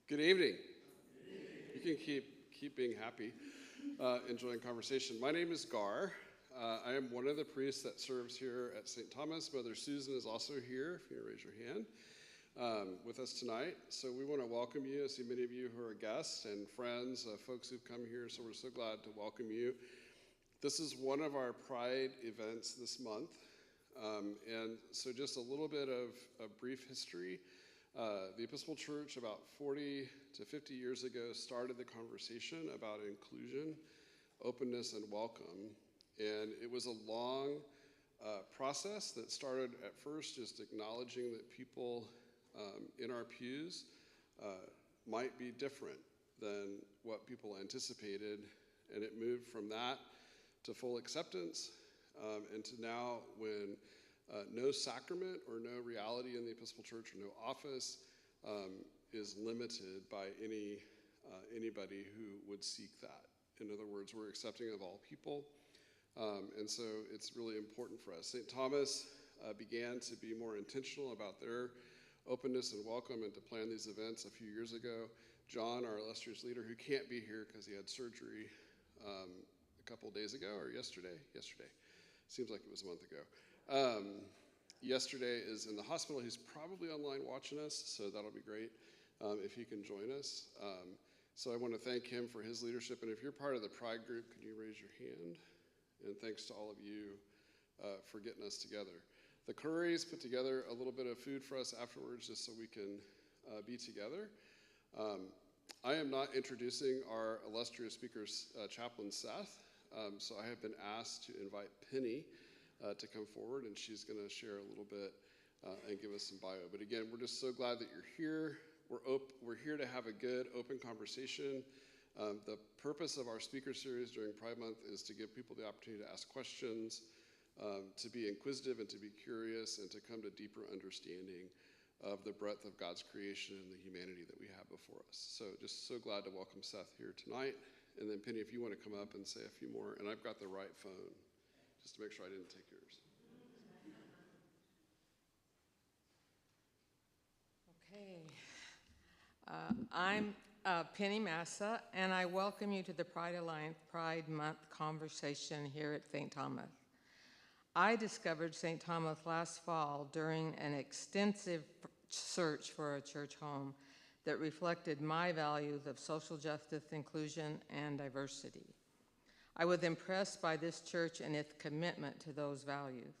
Good evening. You can keep being happy, enjoying conversation. My name is Gar. I am one of the priests that serves here at St. Thomas. Mother Susan is also here, if you raise your hand, with us tonight. So we want to welcome you. I see many of you who are guests and friends, folks who've come here, so we're so glad to welcome you. This is one of our Pride events this month, and so just a little bit of a brief history. The Episcopal Church about 40 to 50 years ago started the conversation about inclusion, openness, and welcome. And it was a long process that started at first just acknowledging that people in our pews might be different than what people anticipated. And it moved from that to full acceptance and to now when no sacrament or no reality in the Episcopal Church or no office is limited by anybody who would seek that. In other words, we're accepting of all people, and so it's really important for us. St. Thomas began to be more intentional about their openness and welcome and to plan these events a few years ago. John, our illustrious leader, who can't be here because he had surgery a couple days ago or yesterday. Seems like it was a month ago. Yesterday is in the hospital. He's probably online watching us, so that'll be great if he can join us. So I want to thank him for his leadership. And if you're part of the Pride group, could you raise your hand? And thanks to all of you for getting us together. The Currys put together a little bit of food for us afterwards just so we can be together. I am not introducing our illustrious speakers, Chaplain Seth. So I have been asked to invite Penny to come forward, and she's going to share a little bit and give us some bio. But again, we're just so glad that you're here. We're here to have a good, open conversation. The purpose of our speaker series during Pride Month is to give people the opportunity to ask questions, to be inquisitive and to be curious, and to come to deeper understanding of the breadth of God's creation and the humanity that we have before us. So just so glad to welcome Seth here tonight. And then Penny, if you want to come up and say a few more, and I've got the right phone, just to make sure I didn't take yours. Okay. I'm Penny Massa, and I welcome you to the Pride Alliance Pride Month conversation here at St. Thomas. I discovered St. Thomas last fall during an extensive search for a church home that reflected my values of social justice, inclusion, and diversity. I was impressed by this church and its commitment to those values.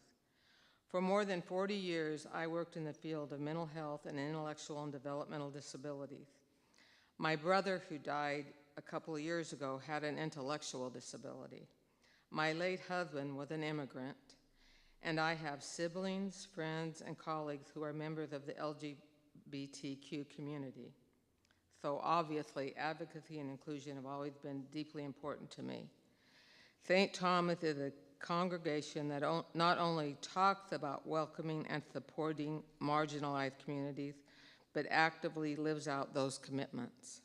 For more than 40 years, I worked in the field of mental health and intellectual and developmental disabilities. My brother, who died a couple of years ago, had an intellectual disability. My late husband was an immigrant, and I have siblings, friends, and colleagues who are members of the LGBTQ community. So obviously, advocacy and inclusion have always been deeply important to me. St. Thomas is a congregation that not only talks about welcoming and supporting marginalized communities, but actively lives out those commitments.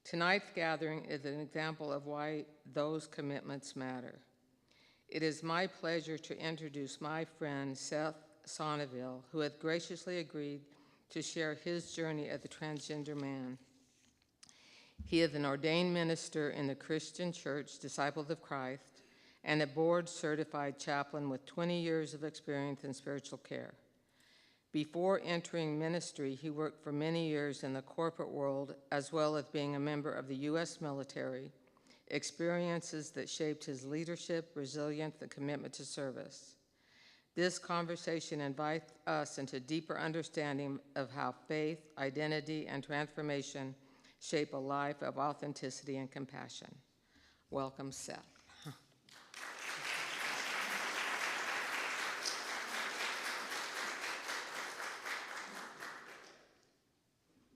Tonight's gathering is an example of why those commitments matter. It is my pleasure to introduce my friend Seth Sonneville, who has graciously agreed to share his journey as a transgender man. He is an ordained minister in the Christian Church, Disciples of Christ, and a board-certified chaplain with 20 years of experience in spiritual care. Before entering ministry, he worked for many years in the corporate world, as well as being a member of the U.S. military, experiences that shaped his leadership, resilience, and commitment to service. This conversation invites us into deeper understanding of how faith, identity, and transformation shape a life of authenticity and compassion. Welcome, Seth.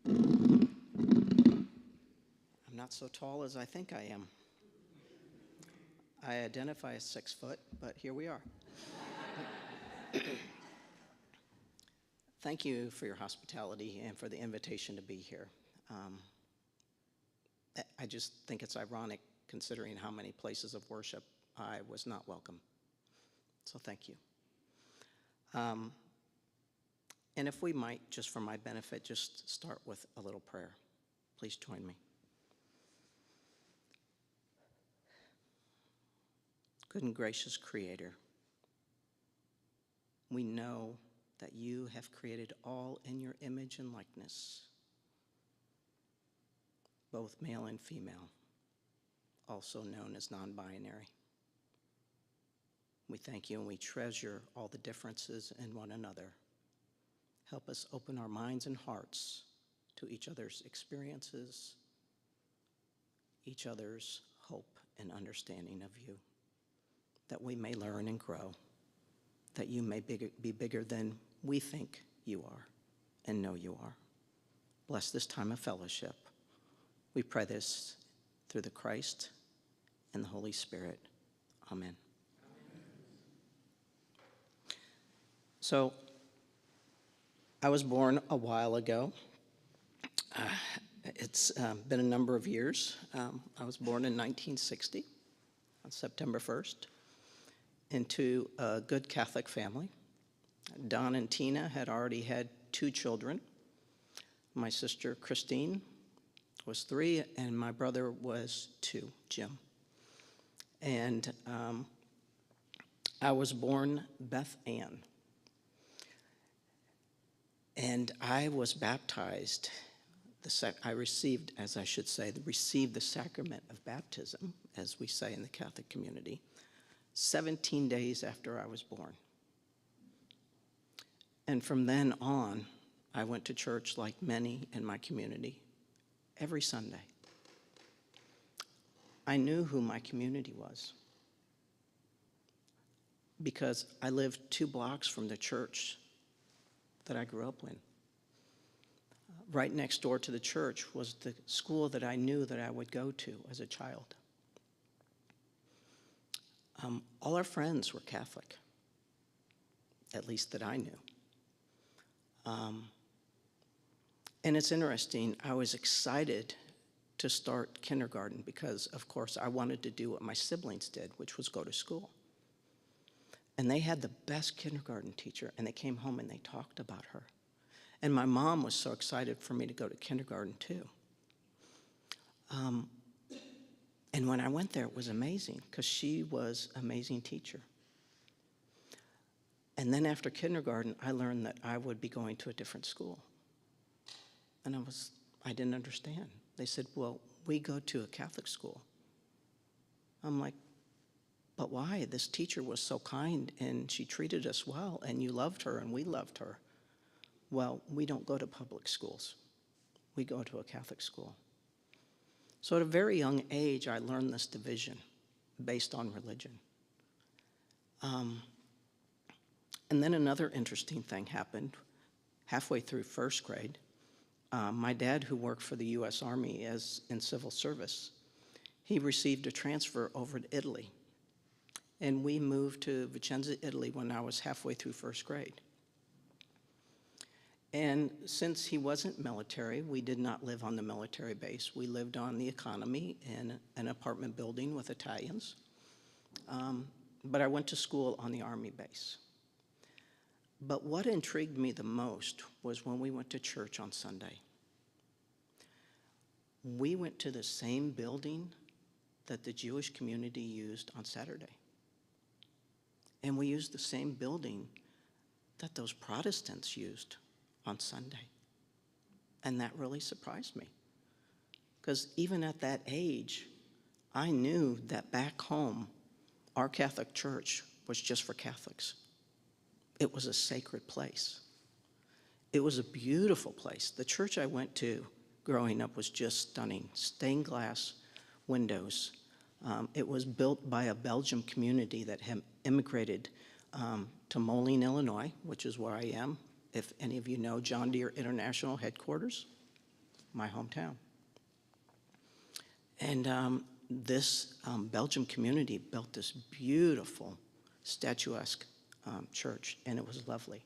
I'm not so tall as I think I am. I identify as 6 foot, but here we are. Thank you for your hospitality and for the invitation to be here. I just think it's ironic considering how many places of worship I was not welcome. So thank you. And if we might, just for my benefit, just start with a little prayer. Please join me. Good and gracious Creator, we know that you have created all in your image and likeness, both male and female, also known as non-binary. We thank you and we treasure all the differences in one another. Help us open our minds and hearts to each other's experiences, each other's hope and understanding of you, that we may learn and grow, that you may be bigger than we think you are and know you are. Bless this time of fellowship. We pray this through the Christ and the Holy Spirit. Amen. So, I was born a while ago. It's been a number of years. I was born in 1960, on September 1st, into a good Catholic family. Don and Tina had already had 2 children. My sister, Christine, was 3, and my brother was 2, Jim. And I was born Beth Ann. And I was baptized, I received the sacrament of baptism, as we say in the Catholic community, 17 days after I was born. And from then on, I went to church like many in my community every Sunday. I knew who my community was because I lived 2 blocks from the church that I grew up in. Right next door to the church was the school that I knew that I would go to as a child. All our friends were Catholic, at least that I knew. And it's interesting, I was excited to start kindergarten because, of course, I wanted to do what my siblings did, which was go to school. And they had the best kindergarten teacher, and they came home and they talked about her. And my mom was so excited for me to go to kindergarten too. And when I went there, it was amazing because she was an amazing teacher. And then after kindergarten, I learned that I would be going to a different school. And I didn't understand. They said, well, we go to a Catholic school. I'm like, but why? This teacher was so kind and she treated us well and you loved her and we loved her. Well, we don't go to public schools. We go to a Catholic school. So at a very young age, I learned this division based on religion. And then another interesting thing happened. Halfway through 1st grade, my dad, who worked for the U.S. Army in civil service, he received a transfer over to Italy. And we moved to Vicenza, Italy when I was halfway through 1st grade. And since he wasn't military, we did not live on the military base. We lived on the economy in an apartment building with Italians. But I went to school on the Army base. But what intrigued me the most was when we went to church on Sunday. We went to the same building that the Jewish community used on Saturday. And we used the same building that those Protestants used on Sunday. And that really surprised me. Because even at that age, I knew that back home, our Catholic church was just for Catholics. It was a sacred place. It was a beautiful place. The church I went to growing up was just stunning. Stained glass windows. It was built by a Belgian community that had immigrated to Moline, Illinois, which is where I am. If any of you know John Deere International Headquarters, my hometown. And this Belgian community built this beautiful statuesque church, and it was lovely.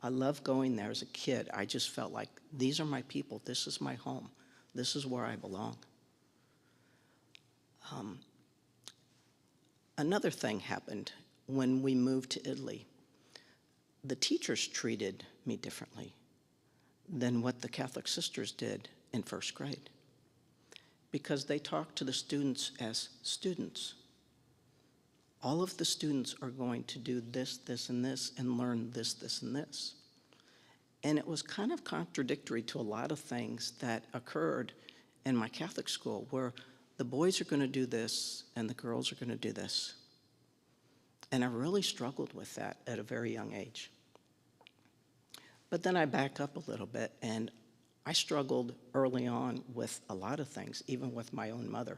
I loved going there as a kid. I just felt like, these are my people. This is my home. This is where I belong. Another thing happened when we moved to Italy. The teachers treated me differently than what the Catholic sisters did in 1st grade. because they talk to the students as students. All of the students are going to do this, this, and this, and learn this, this, and this. And it was kind of contradictory to a lot of things that occurred in my Catholic school, where the boys are going to do this and the girls are going to do this. And I really struggled with that at a very young age. But then I back up a little bit, and I struggled early on with a lot of things, even with my own mother.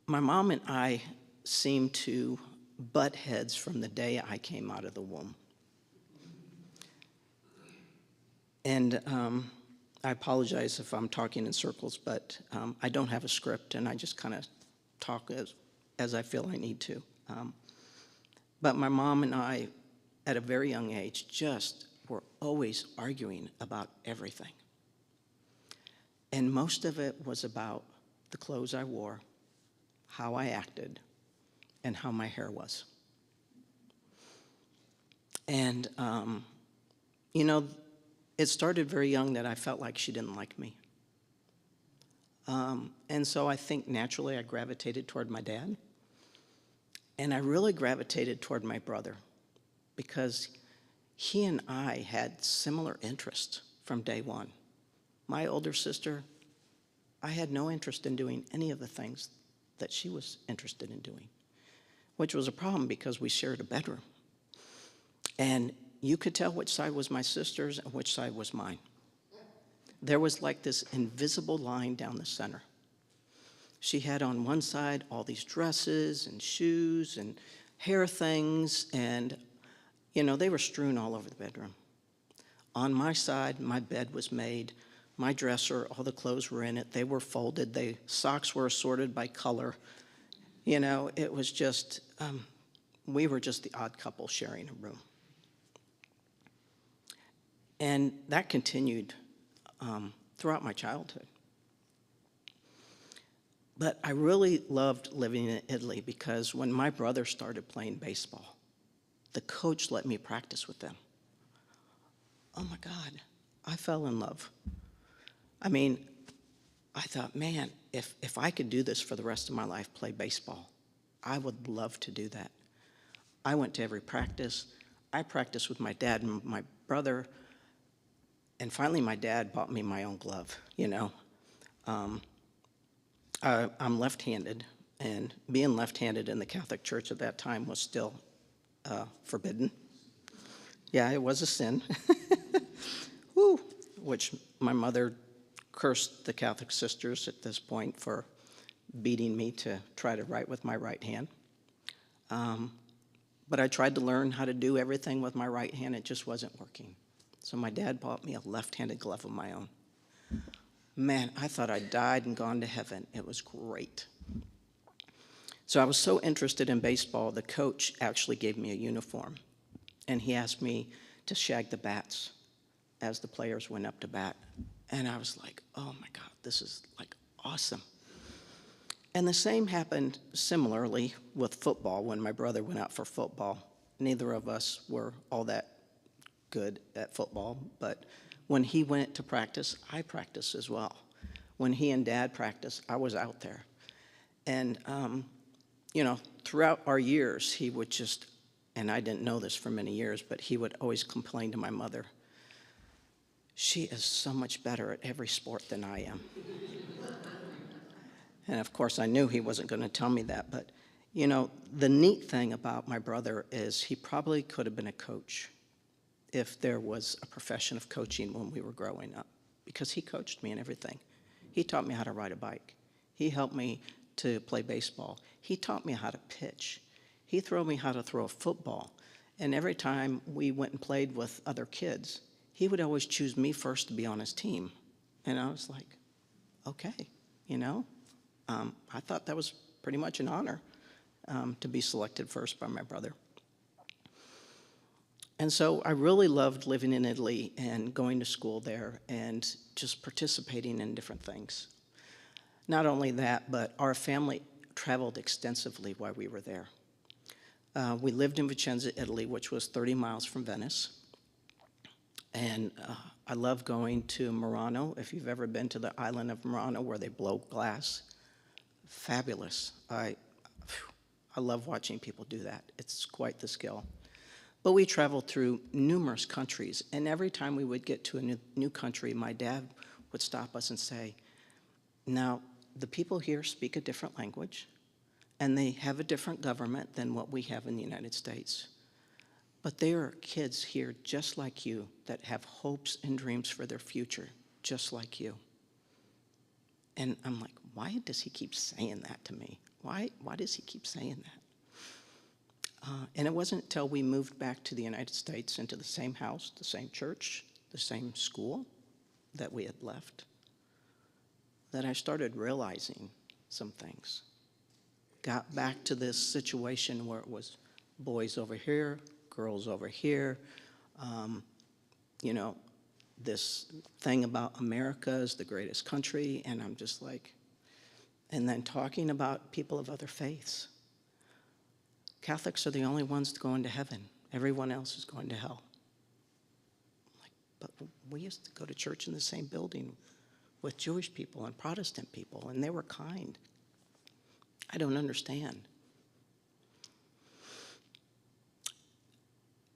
My mom and I seemed to butt heads from the day I came out of the womb. And I apologize if I'm talking in circles, but I don't have a script, and I just kind of talk as I feel I need to. But my mom and I, at a very young age, just were always arguing about everything. And most of it was about the clothes I wore, how I acted, and how my hair was. And, you know, it started very young that I felt like she didn't like me. And so I think naturally I gravitated toward my dad. And I really gravitated toward my brother because he and I had similar interests from day one. My older sister, I had no interest in doing any of the things that she was interested in doing, which was a problem because we shared a bedroom. And you could tell which side was my sister's and which side was mine. There was like this invisible line down the center. She had on one side all these dresses and shoes and hair things, and, you know, they were strewn all over the bedroom. On my side, my bed was made, my dresser, all the clothes were in it, they were folded, the socks were assorted by color. You know, it was just, we were just the odd couple sharing a room. And that continued throughout my childhood. But I really loved living in Italy because when my brother started playing baseball, the coach let me practice with them. Oh my God, I fell in love. I mean, I thought, man, if I could do this for the rest of my life, play baseball, I would love to do that. I went to every practice. I practiced with my dad and my brother. And finally, my dad bought me my own glove, you know. I'm left-handed, and being left-handed in the Catholic Church at that time was still forbidden. Yeah, it was a sin. Woo, which my mother cursed the Catholic sisters at this point for beating me to try to write with my right hand. But I tried to learn how to do everything with my right hand. It just wasn't working. So my dad bought me a left-handed glove of my own. Man, I thought I'd died and gone to heaven. It was great. So I was so interested in baseball, the coach actually gave me a uniform. And he asked me to shag the bats as the players went up to bat. And I was like, oh my God, this is like awesome. And the same happened similarly with football when my brother went out for football. Neither of us were all that good at football, but when he went to practice, I practiced as well. When he and Dad practiced, I was out there. And, you know, throughout our years, he would just, and I didn't know this for many years, but he would always complain to my mother, she is so much better at every sport than I am. And of course, I knew he wasn't going to tell me that, but, you know, the neat thing about my brother is he probably could have been a coach if there was a profession of coaching when we were growing up, because he coached me in everything. He taught me how to ride a bike. He helped me to play baseball. He taught me how to pitch. He taught me how to throw a football. And every time we went and played with other kids, he would always choose me first to be on his team. And I was like, okay, you know? I thought that was pretty much an honor to be selected first by my brother. And so I really loved living in Italy and going to school there and just participating in different things. Not only that, but our family traveled extensively while we were there. We lived in Vicenza, Italy, which was 30 miles from Venice. And I love going to Murano. If you've ever been to the island of Murano where they blow glass, fabulous. I love watching people do that. It's quite the skill. But we traveled through numerous countries, and every time we would get to a new country, my dad would stop us and say, now, the people here speak a different language, and they have a different government than what we have in the United States. But there are kids here just like you that have hopes and dreams for their future, just like you. And I'm like, why does he keep saying that to me? Why does he keep saying that? And it wasn't until we moved back to the United States into the same house, the same church, the same school that we had left, that I started realizing some things. Got back to this situation where it was boys over here, girls over here, this thing about America is the greatest country, and I'm just like, and then talking about people of other faiths. Catholics are the only ones going to heaven. Everyone else is going to hell. Like, but we used to go to church in the same building with Jewish people and Protestant people, and they were kind. I don't understand.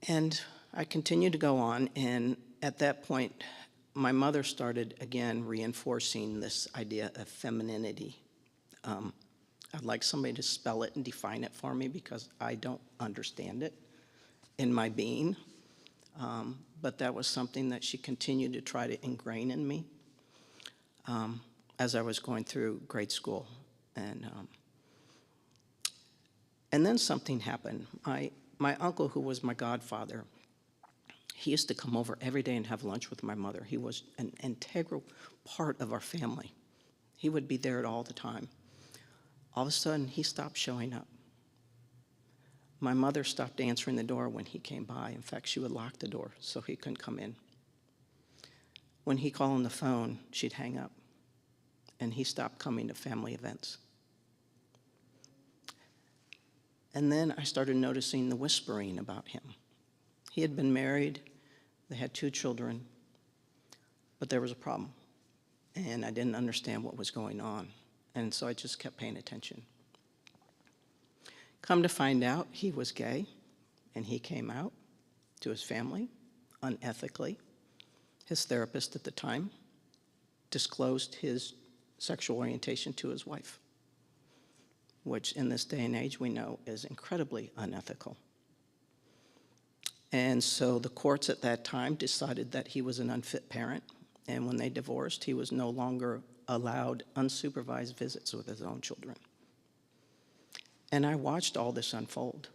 And I continued to go on, and at that point, my mother started again reinforcing this idea of femininity. I'd like somebody to spell it and define it for me because I don't understand it in my being. But that was something that she continued to try to ingrain in me as I was going through grade school. And then something happened. My uncle, who was my godfather, he used to come over every day and have lunch with my mother. He was an integral part of our family. He would be there all the time. All of a sudden, he stopped showing up. My mother stopped answering the door when he came by. In fact, she would lock the door so he couldn't come in. When he called on the phone, she'd hang up, and he stopped coming to family events. And then I started noticing the whispering about him. He had been married, they had 2 children, but there was a problem, and I didn't understand what was going on, and so I just kept paying attention. Come to find out, he was gay, and he came out to his family unethically. His therapist at the time disclosed his sexual orientation to his wife, which in this day and age we know is incredibly unethical. And so the courts at that time decided that he was an unfit parent, and when they divorced, he was no longer allowed unsupervised visits with his own children. And I watched all this unfold.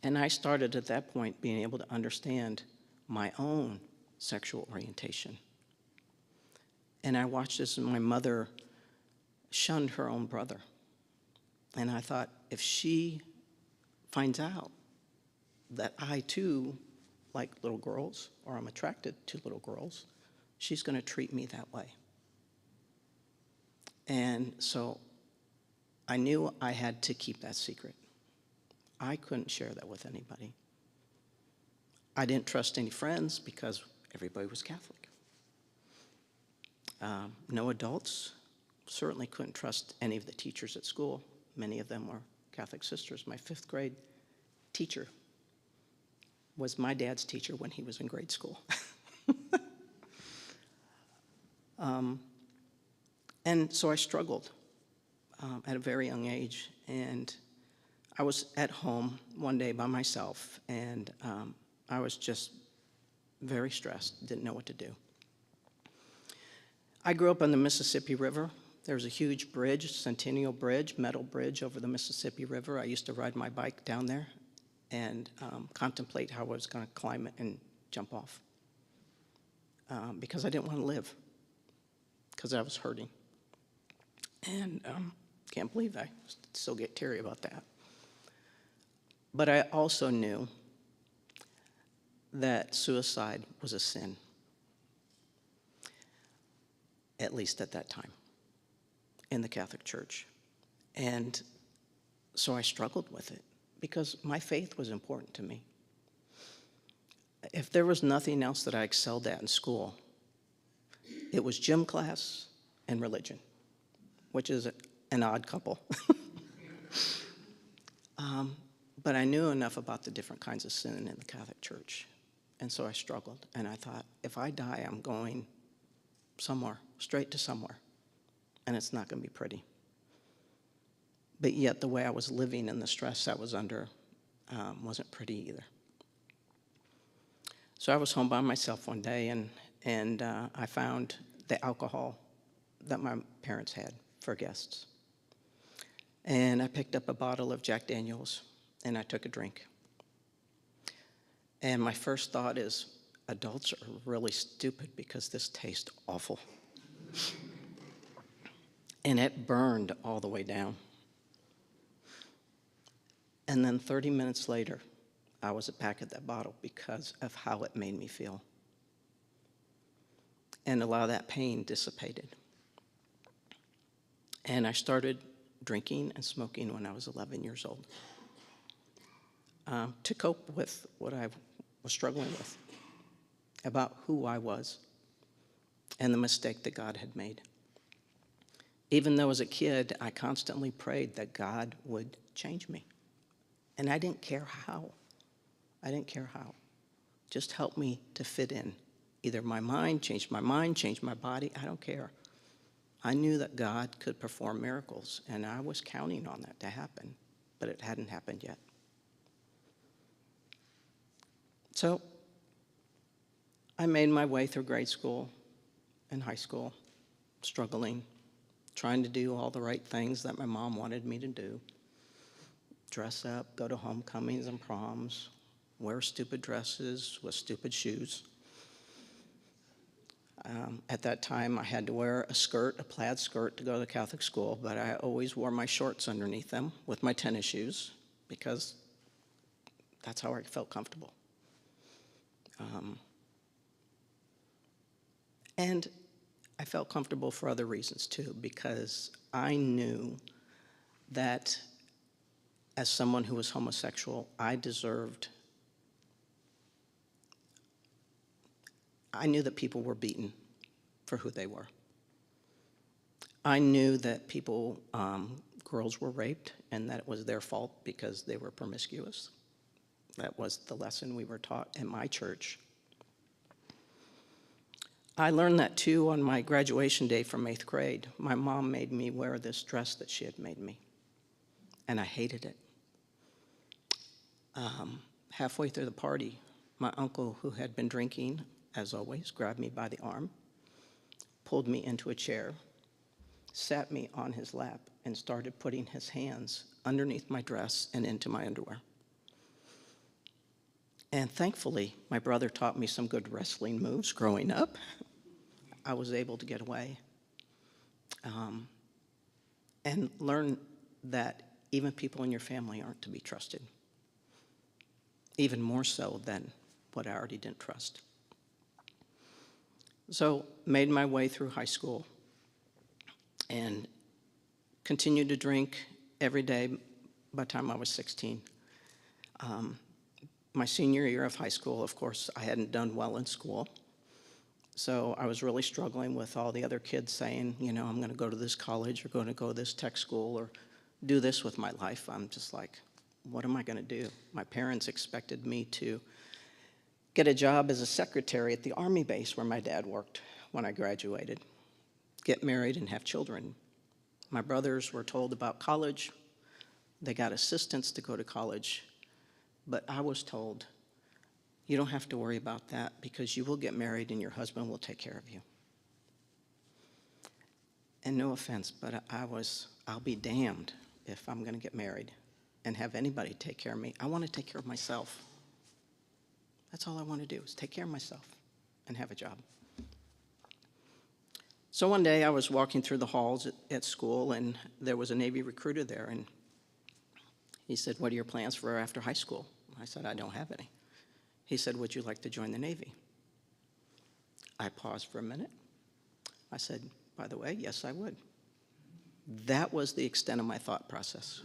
And I started at that point being able to understand my own sexual orientation. And I watched as my mother shunned her own brother. And I thought, if she finds out that I too like little girls, or I'm attracted to little girls, she's going to treat me that way. And so I knew I had to keep that secret. I couldn't share that with anybody. I didn't trust any friends because everybody was Catholic. No adults. Certainly couldn't trust any of the teachers at school. Many of them were Catholic sisters. My 5th grade teacher was my dad's teacher when he was in grade school. And so I struggled at a very young age. And I was at home one day by myself, and I was just very stressed, didn't know what to do. I grew up on the Mississippi River. There was a huge bridge, Centennial Bridge, metal bridge over the Mississippi River. I used to ride my bike down there and contemplate how I was going to climb it and jump off because I didn't want to live, because I was hurting. And can't believe I still get teary about that. But I also knew that suicide was a sin, at least at that time, in the Catholic Church. And so I struggled with it because my faith was important to me. If there was nothing else that I excelled at in school, it was gym class and religion, which is an odd couple. But I knew enough about the different kinds of sin in the Catholic Church. And so I struggled. And I thought, if I die, I'm going somewhere, straight to somewhere. And it's not going to be pretty. But yet the way I was living and the stress I was under wasn't pretty either. So I was home by myself one day, and I found the alcohol that my parents had for guests. And I picked up a bottle of Jack Daniels, and I took a drink. And my first thought is, adults are really stupid because this tastes awful. And it burned all the way down. And then 30 minutes later, I was back at that bottle because of how it made me feel. And a lot of that pain dissipated. And I started drinking and smoking when I was 11 years old to cope with what I was struggling with about who I was and the mistake that God had made. Even though as a kid, I constantly prayed that God would change me. And I didn't care how. I didn't care how. Just help me to fit in. Either my mind, change my body, I don't care. I knew that God could perform miracles, and I was counting on that to happen, but it hadn't happened yet. So I made my way through grade school and high school, struggling, trying to do all the right things that my mom wanted me to do. Dress up, go to homecomings and proms, wear stupid dresses with stupid shoes. At that time, I had to wear a skirt, a plaid skirt, to go to Catholic school, but I always wore my shorts underneath them with my tennis shoes because that's how I felt comfortable. And I felt comfortable for other reasons too, because I knew that as someone who was homosexual, I knew that people were beaten for who they were. I knew that girls were raped, and that it was their fault because they were promiscuous. That was the lesson we were taught in my church. I learned that too on my graduation day from 8th grade. My mom made me wear this dress that she had made me, and I hated it. Halfway through the party, my uncle, who had been drinking, as always, grabbed me by the arm, pulled me into a chair, sat me on his lap, and started putting his hands underneath my dress and into my underwear. And thankfully, my brother taught me some good wrestling moves growing up. I was able to get away and learn that even people in your family aren't to be trusted, even more so than what I already didn't trust. So made my way through high school and continued to drink every day by the time I was 16. My senior year of high school, of course, I hadn't done well in school. So I was really struggling with all the other kids saying, I'm going to go to this college or going to go to this tech school or do this with my life. I'm just like, what am I going to do? My parents expected me to get a job as a secretary at the Army base where my dad worked when I graduated, get married and have children. My brothers were told about college. They got assistance to go to college. But I was told, you don't have to worry about that because you will get married and your husband will take care of you. And no offense, but I'll be damned if I'm going to get married and have anybody take care of me. I want to take care of myself. That's all I want to do is take care of myself and have a job. So one day I was walking through the halls at school, and there was a Navy recruiter there, and he said, what are your plans for after high school? I said, I don't have any. He said, would you like to join the Navy? I paused for a minute. I said, by the way, yes, I would. That was the extent of my thought process.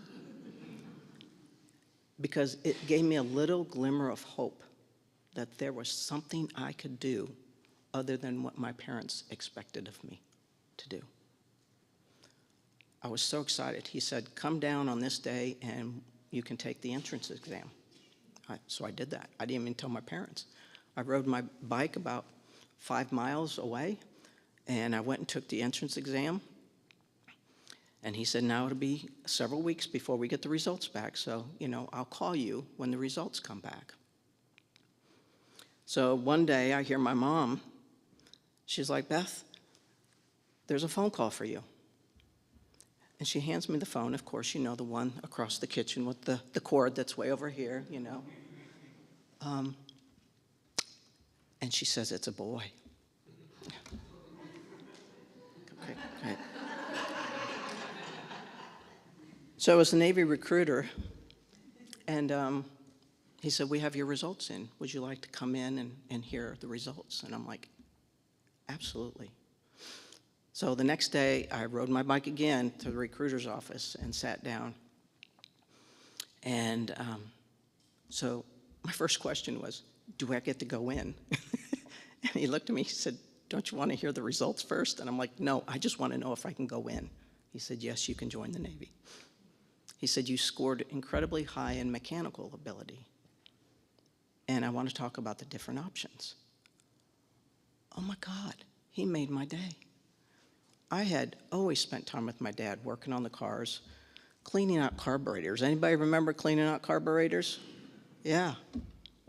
Because it gave me a little glimmer of hope that there was something I could do other than what my parents expected of me to do. I was so excited. He said, come down on this day and you can take the entrance exam. So I did that. I didn't even tell my parents. I rode my bike about 5 miles away, and I went and took the entrance exam. And he said, now it'll be several weeks before we get the results back, so, I'll call you when the results come back. So one day I hear my mom, she's like, Beth, there's a phone call for you. And she hands me the phone, of course, the one across the kitchen with the cord that's way over here, And she says, it's a boy. Okay. So it was a Navy recruiter, and he said, we have your results in. Would you like to come in and hear the results? And I'm like, absolutely. So the next day, I rode my bike again to the recruiter's office and sat down. And so my first question was, do I get to go in? And he looked at me, he said, don't you want to hear the results first? And I'm like, no, I just want to know if I can go in. He said, yes, you can join the Navy. He said, you scored incredibly high in mechanical ability. And I want to talk about the different options. Oh my God, he made my day. I had always spent time with my dad working on the cars, cleaning out carburetors. Anybody remember cleaning out carburetors? Yeah,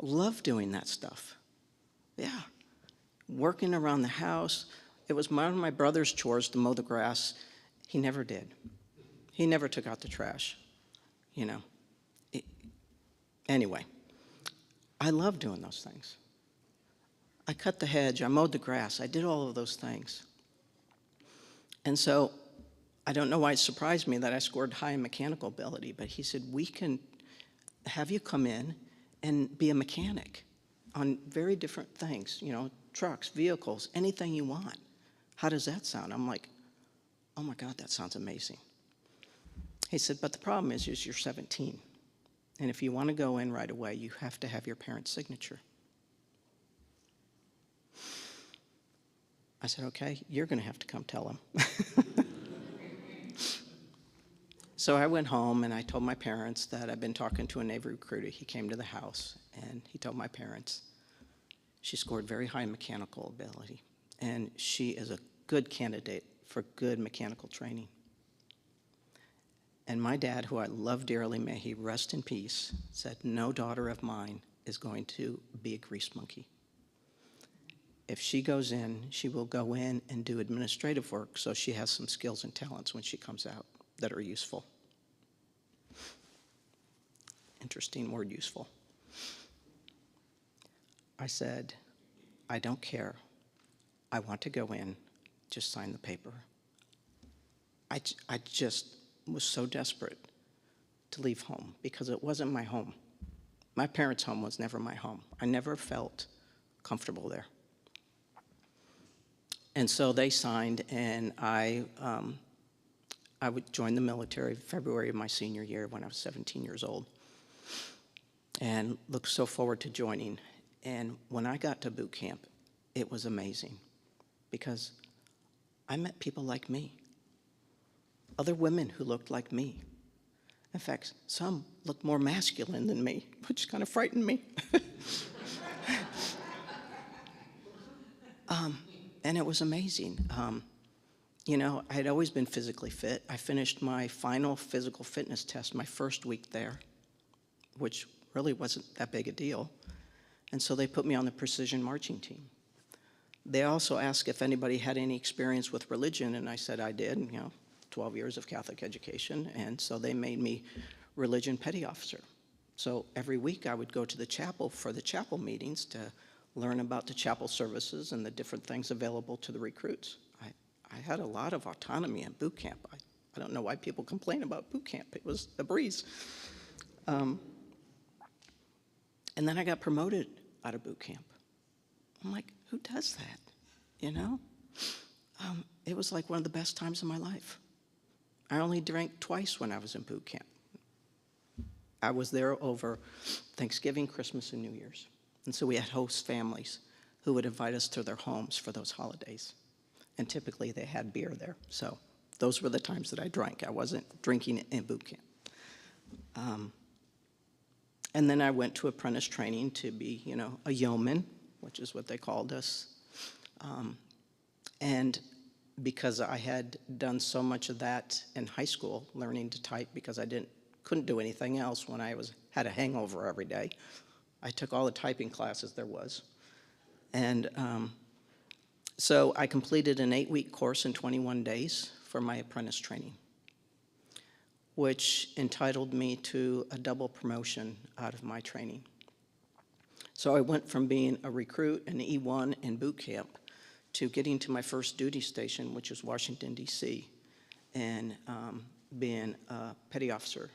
love doing that stuff. Yeah, working around the house. It was one of my brother's chores to mow the grass. He never did. He never took out the trash, Anyway, I love doing those things. I cut the hedge, I mowed the grass, I did all of those things. And so I don't know why it surprised me that I scored high in mechanical ability, but he said, we can have you come in and be a mechanic on very different things, trucks, vehicles, anything you want. How does that sound? I'm like, oh my God, that sounds amazing. He said, but the problem is you're 17. And if you want to go in right away, you have to have your parents' signature. I said, okay, you're going to have to come tell him. So I went home and I told my parents that I'd been talking to a Navy recruiter. He came to the house and he told my parents she scored very high mechanical ability. And she is a good candidate for good mechanical training. And my dad, who I love dearly, may he rest in peace, said, no daughter of mine is going to be a grease monkey. If she goes in, she will go in and do administrative work so she has some skills and talents when she comes out that are useful. Interesting word, useful. I said, I don't care. I want to go in, just sign the paper. I just was so desperate to leave home because it wasn't my home. My parents' home was never my home. I never felt comfortable there. And so they signed, and I would join the military February of my senior year when I was 17 years old, and looked so forward to joining. And when I got to boot camp, it was amazing because I met people like me, other women who looked like me. In fact, some looked more masculine than me, which kind of frightened me. And it was amazing. I had always been physically fit. I finished my final physical fitness test my first week there, which really wasn't that big a deal. And so they put me on the precision marching team. They also asked if anybody had any experience with religion, and I said I did, 12 years of Catholic education, and so they made me religion petty officer. So every week I would go to the chapel for the chapel meetings to learn about the chapel services and the different things available to the recruits. I had a lot of autonomy in boot camp. I don't know why people complain about boot camp. It was a breeze. And then I got promoted out of boot camp. I'm like, who does that, It was like one of the best times of my life. I only drank twice when I was in boot camp. I was there over Thanksgiving, Christmas, and New Year's. And so we had host families who would invite us to their homes for those holidays. And typically they had beer there. So those were the times that I drank. I wasn't drinking in boot camp. And then I went to apprentice training to be, a yeoman, which is what they called us. And because I had done so much of that in high school, learning to type, because I couldn't do anything else when I had a hangover every day, I took all the typing classes there was. And so I completed an 8-week course in 21 days for my apprentice training, which entitled me to a double promotion out of my training. So I went from being a recruit, an E1 in boot camp, to getting to my first duty station, which was Washington, D.C., and being a petty officer,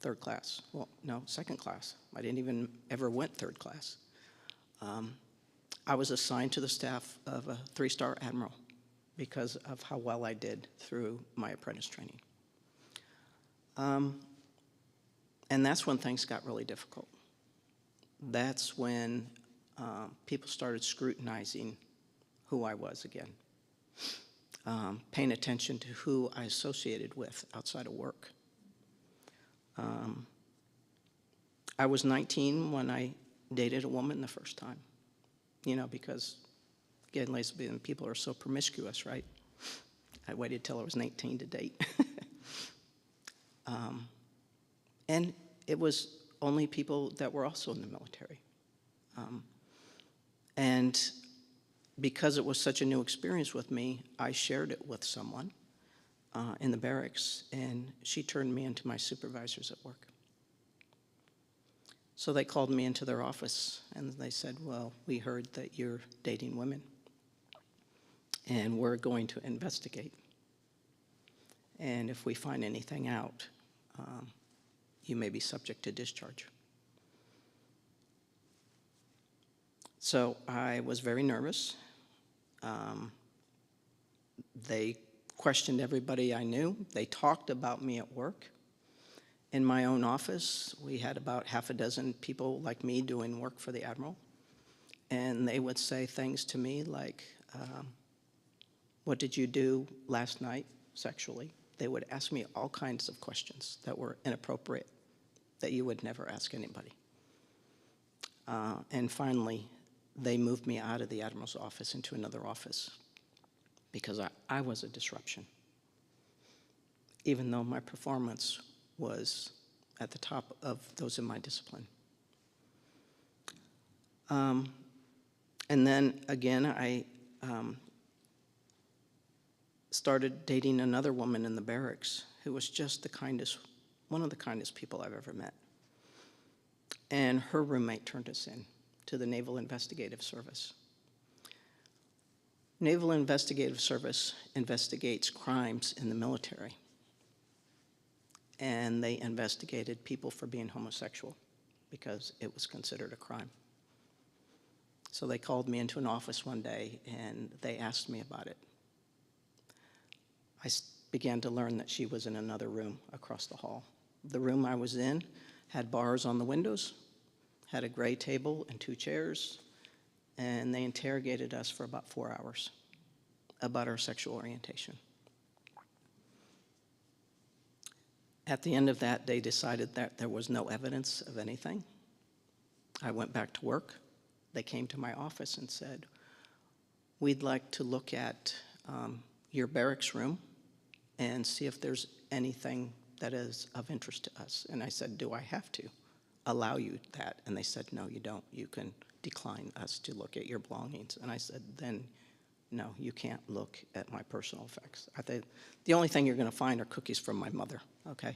third class. Well, no, second class. I didn't even ever went third class. I was assigned to the staff of a 3-star admiral because of how well I did through my apprentice training. And that's when things got really difficult. That's when people started scrutinizing who I was again, paying attention to who I associated with outside of work. I was 19 when I dated a woman the first time, because, again, lesbian people are so promiscuous, right? I waited till I was 19 to date. And it was only people that were also in the military. And because it was such a new experience with me, I shared it with someone in the barracks, and she turned me into my supervisors at work. So they called me into their office, and they said, well, we heard that you're dating women, and we're going to investigate. And if we find anything out, you may be subject to discharge. So I was very nervous. They questioned everybody I knew. They talked about me at work. In my own office, we had about half a dozen people like me doing work for the Admiral. And they would say things to me like, what did you do last night sexually? They would ask me all kinds of questions that were inappropriate, that you would never ask anybody. And finally, they moved me out of the Admiral's office into another office because I was a disruption, even though my performance was at the top of those in my discipline. And then again, I started dating another woman in the barracks who was just one of the kindest people I've ever met. And her roommate turned us in to the Naval Investigative Service. Naval Investigative Service investigates crimes in the military. And they investigated people for being homosexual because it was considered a crime. So they called me into an office one day and they asked me about it. I began to learn that she was in another room across the hall. The room I was in had bars on the windows, had a gray table and 2 chairs, and they interrogated us for about 4 hours about our sexual orientation. At the end of that, they decided that there was no evidence of anything. I went back to work. They came to my office and said, we'd like to look at your barracks room and see if there's anything that is of interest to us. And I said, do I have to allow you that? And they said, no, you don't. You can decline us to look at your belongings. And I said, then no, you can't look at my personal effects. I think the only thing you're going to find are cookies from my mother, okay?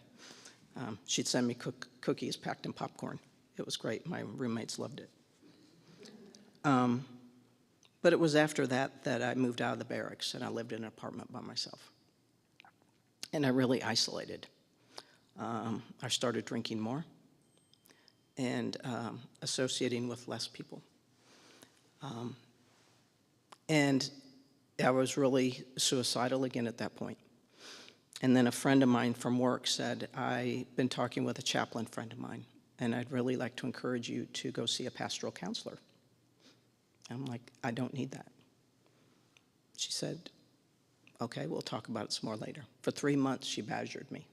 She'd send me cookies packed in popcorn. It was great. My roommates loved it. But it was after that that I moved out of the barracks and I lived in an apartment by myself. And I really isolated. I started drinking more and associating with less people. And I was really suicidal again at that point. And then a friend of mine from work said, I've been talking with a chaplain friend of mine, and I'd really like to encourage you to go see a pastoral counselor. I'm like, I don't need that. She said, okay, we'll talk about it some more later. For 3 months, she badgered me.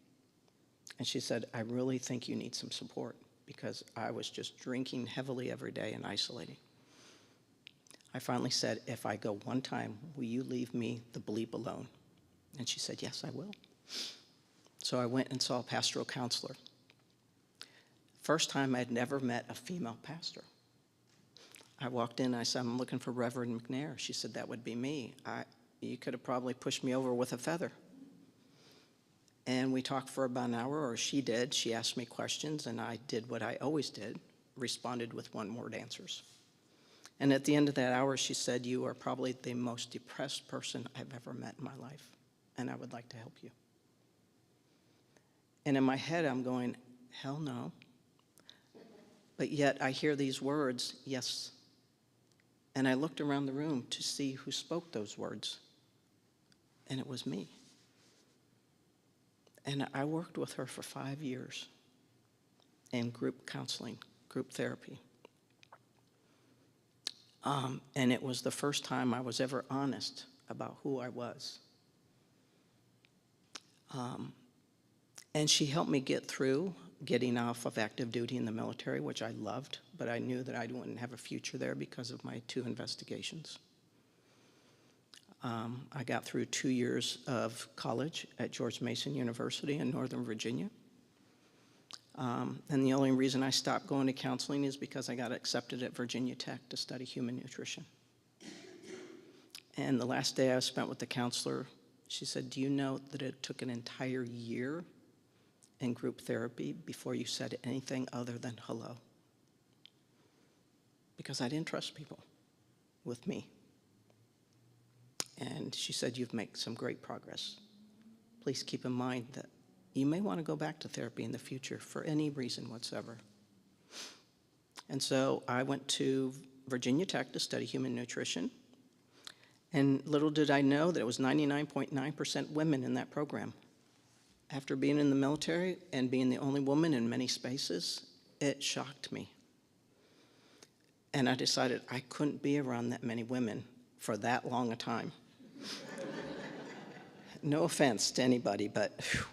And she said, I really think you need some support because I was just drinking heavily every day and isolating. I finally said, if I go one time, will you leave me the bleep alone? And she said, yes, I will. So I went and saw a pastoral counselor. First time I'd never met a female pastor. I walked in and I said, I'm looking for Reverend McNair. She said, that would be me. You could have probably pushed me over with a feather. And we talked for about an hour, or she did. She asked me questions, and I did what I always did, responded with one-word answers. And at the end of that hour, she said, you are probably the most depressed person I've ever met in my life, and I would like to help you. And in my head, I'm going, hell no. But yet I hear these words, yes. And I looked around the room to see who spoke those words, and it was me. And I worked with her for 5 years in group counseling, group therapy. And it was the first time I was ever honest about who I was. And she helped me get through getting off of active duty in the military, which I loved, but I knew that I wouldn't have a future there because of my 2 investigations. I got through 2 years of college at George Mason University in Northern Virginia. And the only reason I stopped going to counseling is because I got accepted at Virginia Tech to study human nutrition. And the last day I spent with the counselor, she said, do you know that it took an entire year in group therapy before you said anything other than hello? Because I didn't trust people with me. And she said, you've made some great progress. Please keep in mind that you may want to go back to therapy in the future for any reason whatsoever. And so I went to Virginia Tech to study human nutrition. And little did I know that it was 99.9% women in that program. After being in the military and being the only woman in many spaces, it shocked me. And I decided I couldn't be around that many women for that long a time. No offense to anybody, but whew.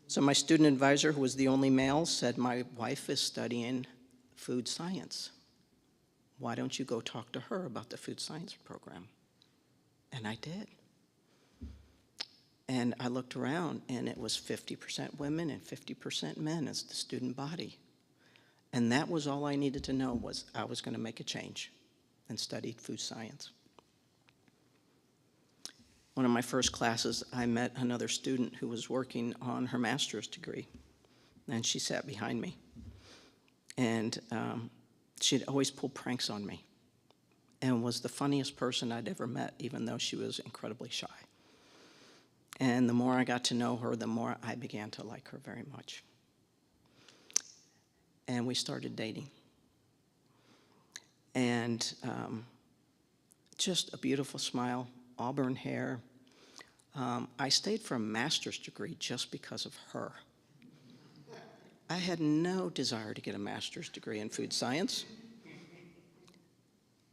So my student advisor, who was the only male, said, my wife is studying food science. Why don't you go talk to her about the food science program? And I did. And I looked around, and it was 50% women and 50% men as the student body. And that was all I needed to know, was I was going to make a change, and studied food science. One of my first classes, I met another student who was working on her master's degree, and she sat behind me. And she'd always pull pranks on me, and was the funniest person I'd ever met, even though she was incredibly shy. And the more I got to know her, the more I began to like her very much. And we started dating. And just a beautiful smile, auburn hair. I stayed for a master's degree just because of her. I had no desire to get a master's degree in food science,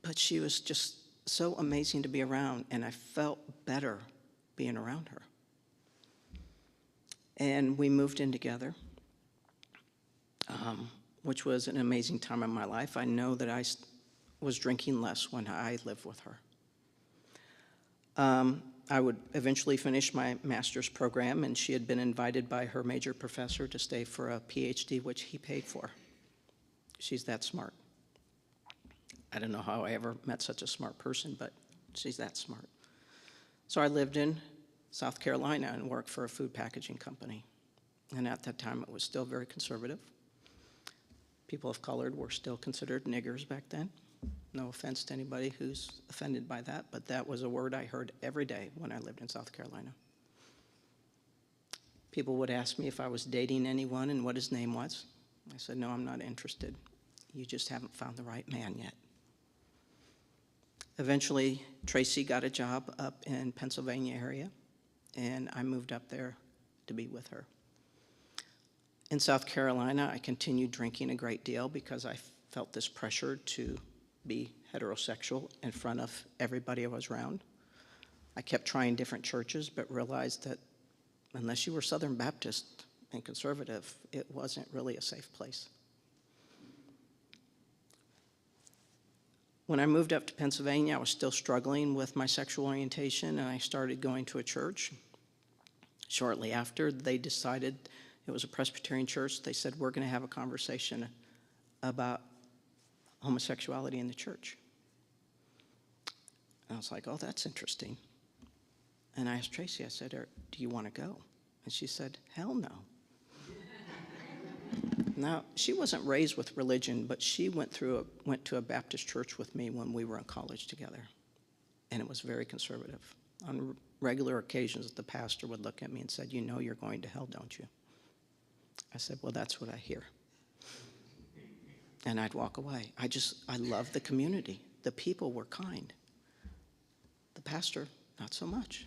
but she was just so amazing to be around, and I felt better being around her. And we moved in together, which was an amazing time in my life. I know that I was drinking less when I lived with her. I would eventually finish my master's program, and she had been invited by her major professor to stay for a PhD, which he paid for. She's that smart. I don't know how I ever met such a smart person, but she's that smart. So I lived in South Carolina and worked for a food packaging company. And at that time, it was still very conservative. People of color were still considered niggers back then. No offense to anybody who's offended by that, but that was a word I heard every day when I lived in South Carolina. People would ask me if I was dating anyone and what his name was. I said, no, I'm not interested. You just haven't found the right man yet. Eventually, Tracy got a job up in Pennsylvania area, and I moved up there to be with her. In South Carolina, I continued drinking a great deal because I felt this pressure to be heterosexual in front of everybody I was around. I kept trying different churches, but realized that unless you were Southern Baptist and conservative, it wasn't really a safe place. When I moved up to Pennsylvania, I was still struggling with my sexual orientation, and I started going to a church. Shortly after, they decided, it was a Presbyterian church, they said, we're going to have a conversation about homosexuality in the church. And I was like, oh, that's interesting. And I asked Tracy, I said, do you want to go? And she said, hell no. Now, she wasn't raised with religion, but she went to a Baptist church with me when we were in college together. And it was very conservative. On regular occasions, the pastor would look at me and said, you know you're going to hell, don't you? I said, well, that's what I hear. And I'd walk away. I loved the community. The people were kind. The pastor, not so much.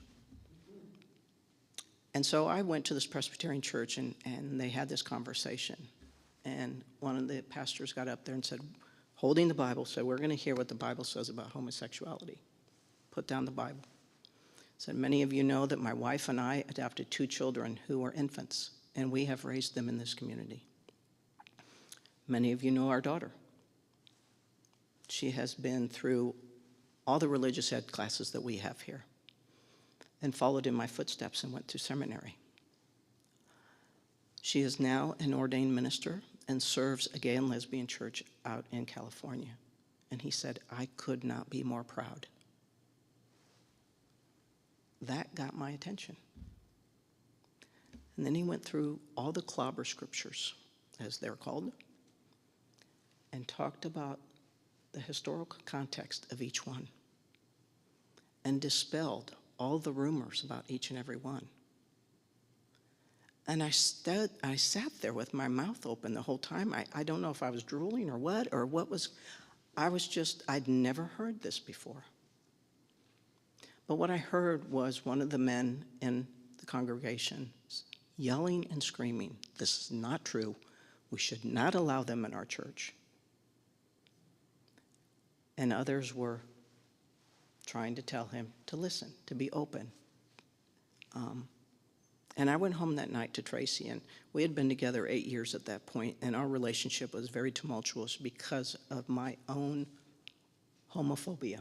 And so I went to this Presbyterian church, and they had this conversation. And one of the pastors got up there and said, holding the Bible, said, we're going to hear what the Bible says about homosexuality. Put down the Bible. Said, many of you know that my wife and I adopted 2 children who were infants, and we have raised them in this community. Many of you know our daughter. She has been through all the religious ed classes that we have here and followed in my footsteps and went to seminary. She is now an ordained minister and serves a gay and lesbian church out in California. And he said, I could not be more proud. That got my attention. And then he went through all the clobber scriptures, as they're called, and talked about the historical context of each one and dispelled all the rumors about each and every one. And I sat there with my mouth open the whole time. I don't know if I was drooling or what was, I'd never heard this before. But what I heard was one of the men in the congregation yelling and screaming, this is not true. We should not allow them in our church. And others were trying to tell him to listen, to be open. And I went home that night to Tracy, and we had been together 8 years at that point, and our relationship was very tumultuous because of my own homophobia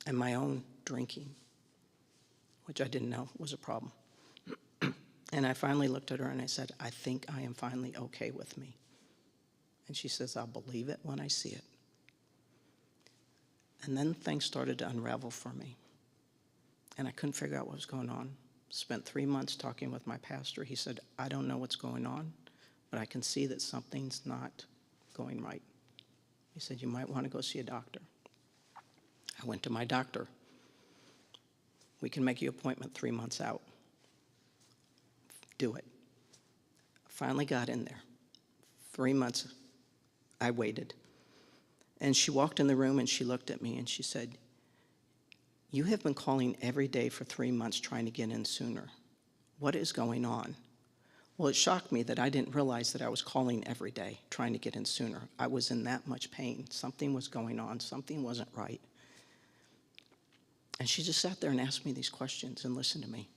and my own drinking, which I didn't know was a problem. And I finally looked at her and I said, I think I am finally okay with me. And she says, I'll believe it when I see it. And then things started to unravel for me. And I couldn't figure out what was going on. Spent 3 months talking with my pastor. He said, I don't know what's going on, but I can see that something's not going right. He said, you might want to go see a doctor. I went to my doctor. We can make you an appointment 3 months out. Do it. Finally got in there. 3 months, I waited. And she walked in the room and she looked at me and she said, you have been calling every day for 3 months trying to get in sooner. What is going on? Well, it shocked me that I didn't realize that I was calling every day trying to get in sooner. I was in that much pain. Something was going on. Something wasn't right. And she just sat there and asked me these questions and listened to me.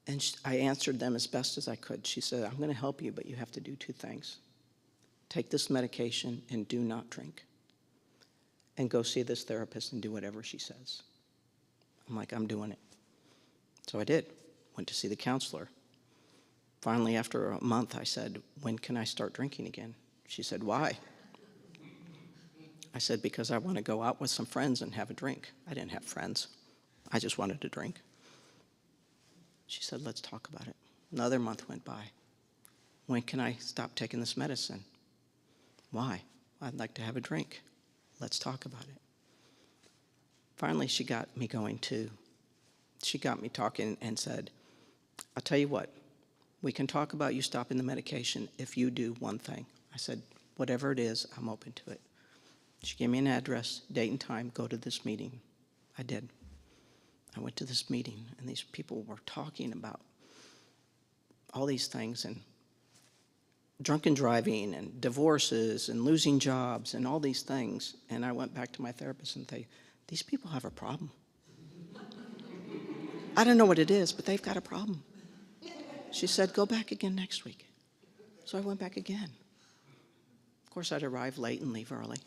And I answered them as best as I could. She said, I'm going to help you, but you have to do 2 things. Take this medication and do not drink. And go see this therapist and do whatever she says. I'm like, I'm doing it. So I did. Went to see the counselor. Finally, after a month, I said, when can I start drinking again? She said, why? I said, because I want to go out with some friends and have a drink. I didn't have friends. I just wanted to drink. She said, let's talk about it. Another month went by. When can I stop taking this medicine? Why? I'd like to have a drink. Let's talk about it. Finally, she got me talking and said, I'll tell you what, we can talk about you stopping the medication if you do one thing. I said, whatever it is, I'm open to it. She gave me an address, date and time, go to this meeting. I did. I went to this meeting, and these people were talking about all these things, and drunken driving and divorces and losing jobs and all these things. And I went back to my therapist and say, these people have a problem. I don't know what it is, but they've got a problem. She said, go back again next week. So I went back again. Of course, I'd arrive late and leave early.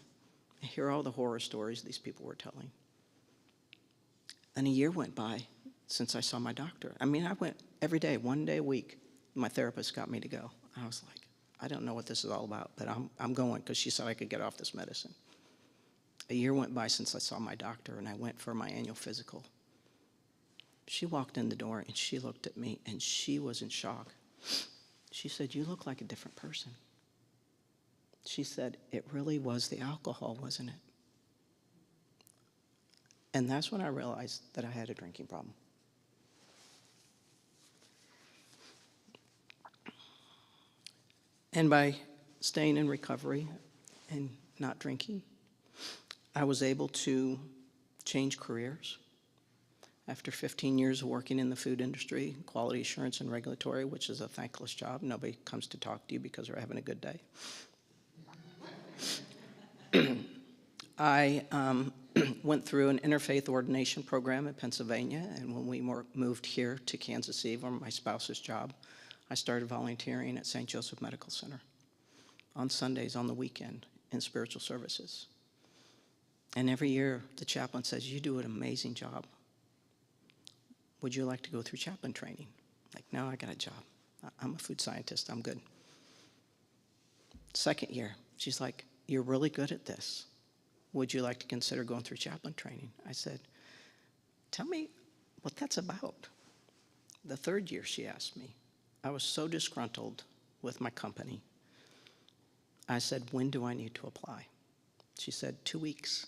I hear all the horror stories these people were telling. And a year went by since I saw my doctor. I mean, I went every day, 1 day a week. My therapist got me to go. I was like, I don't know what this is all about, but I'm going, because she said I could get off this medicine. A year went by since I saw my doctor, and I went for my annual physical. She walked in the door, and she looked at me, and she was in shock. She said, you look like a different person. She said, it really was the alcohol, wasn't it? And that's when I realized that I had a drinking problem. And by staying in recovery and not drinking, I was able to change careers. After 15 years of working in the food industry, quality assurance and regulatory, which is a thankless job, nobody comes to talk to you because they're having a good day. I went through an interfaith ordination program in Pennsylvania, and when we moved here to Kansas City for my spouse's job, I started volunteering at St. Joseph Medical Center on Sundays, on the weekend, in spiritual services. And every year, the chaplain says, you do an amazing job. Would you like to go through chaplain training? Like, no, I got a job. I'm a food scientist. I'm good. Second year, she's like, you're really good at this. Would you like to consider going through chaplain training? I said, tell me what that's about. The third year, she asked me. I was so disgruntled with my company. I said, when do I need to apply? She said, 2 weeks.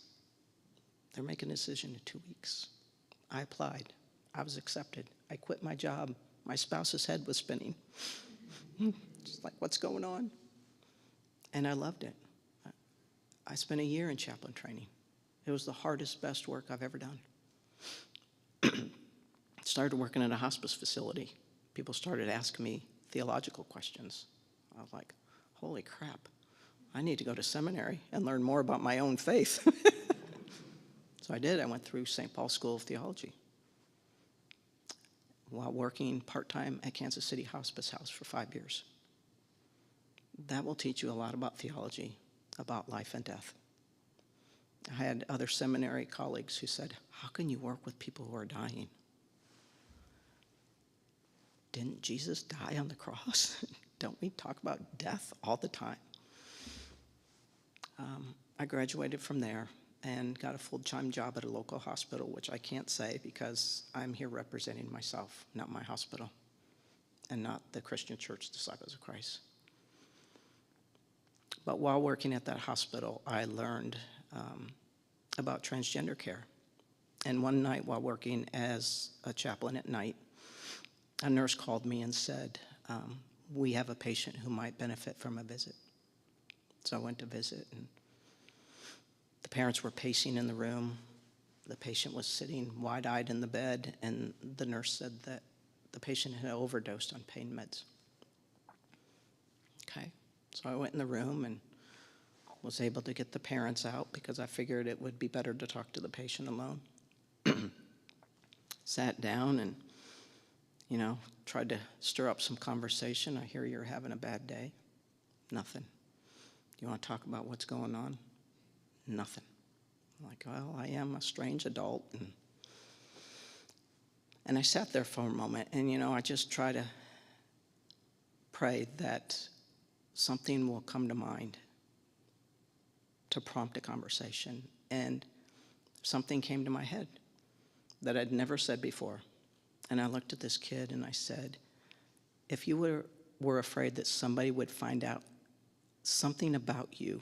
They're making a decision in 2 weeks. I applied. I was accepted. I quit my job. My spouse's head was spinning. She's like, what's going on? And I loved it. I spent a year in chaplain training. It was the hardest, best work I've ever done. Started working in a hospice facility. People started asking me theological questions. I was like, holy crap. I need to go to seminary and learn more about my own faith. So I did. I went through St. Paul's School of Theology while working part-time at Kansas City Hospice House for 5 years. That will teach you a lot about theology, about life and death. I had other seminary colleagues who said, how can you work with people who are dying? Didn't Jesus die on the cross? Don't we talk about death all the time? I graduated from there and got a full-time job at a local hospital, which I can't say because I'm here representing myself, not my hospital, and not the Christian Church Disciples of Christ. But while working at that hospital, I learned about transgender care. And one night while working as a chaplain at night, a nurse called me and said, we have a patient who might benefit from a visit. So I went to visit, and the parents were pacing in the room. The patient was sitting wide-eyed in the bed, and the nurse said that the patient had overdosed on pain meds. Okay, so I went in the room and was able to get the parents out because I figured it would be better to talk to the patient alone. Sat down and, tried to stir up some conversation. I hear you're having a bad day. Nothing. You want to talk about what's going on? Nothing. I'm like, well, I am a strange adult. And I sat there for a moment, and, I just try to pray that something will come to mind to prompt a conversation. And something came to my head that I'd never said before. And I looked at this kid and I said, if you were afraid that somebody would find out something about you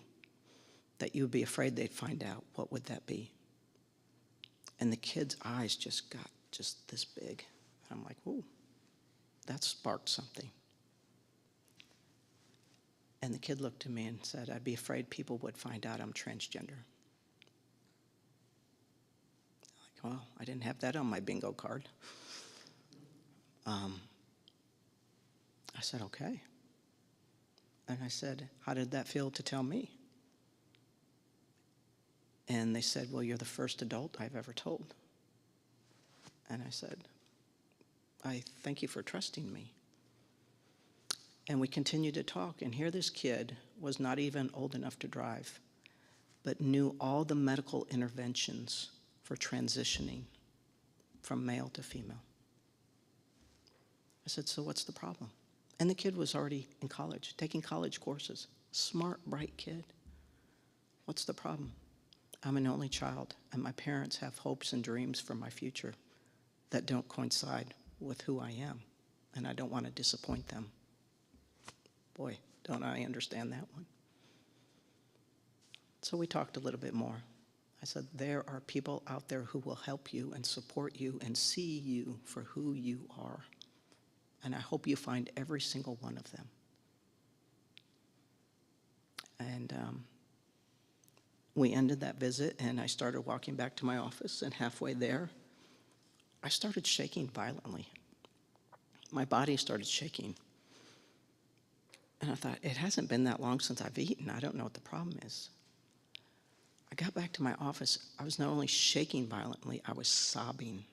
that you would be afraid they'd find out, what would that be? And the kid's eyes just got just this big. I'm like, whoa, that sparked something. And the kid looked at me and said, I'd be afraid people would find out I'm transgender. Like, well, I didn't have that on my bingo card. I said, okay. And I said, how did that feel to tell me? And they said, well, you're the first adult I've ever told. And I said, I thank you for trusting me. And we continued to talk, and here this kid was not even old enough to drive, but knew all the medical interventions for transitioning from male to female. I said, so what's the problem? And the kid was already in college, taking college courses. Smart, bright kid. What's the problem? I'm an only child, and my parents have hopes and dreams for my future that don't coincide with who I am, and I don't want to disappoint them. Boy, don't I understand that one. So we talked a little bit more. I said, there are people out there who will help you and support you and see you for who you are. And I hope you find every single one of them. And we ended that visit, and I started walking back to my office, and halfway there, I started shaking violently. My body started shaking. And I thought, it hasn't been that long since I've eaten. I don't know what the problem is. I got back to my office. I was not only shaking violently, I was sobbing.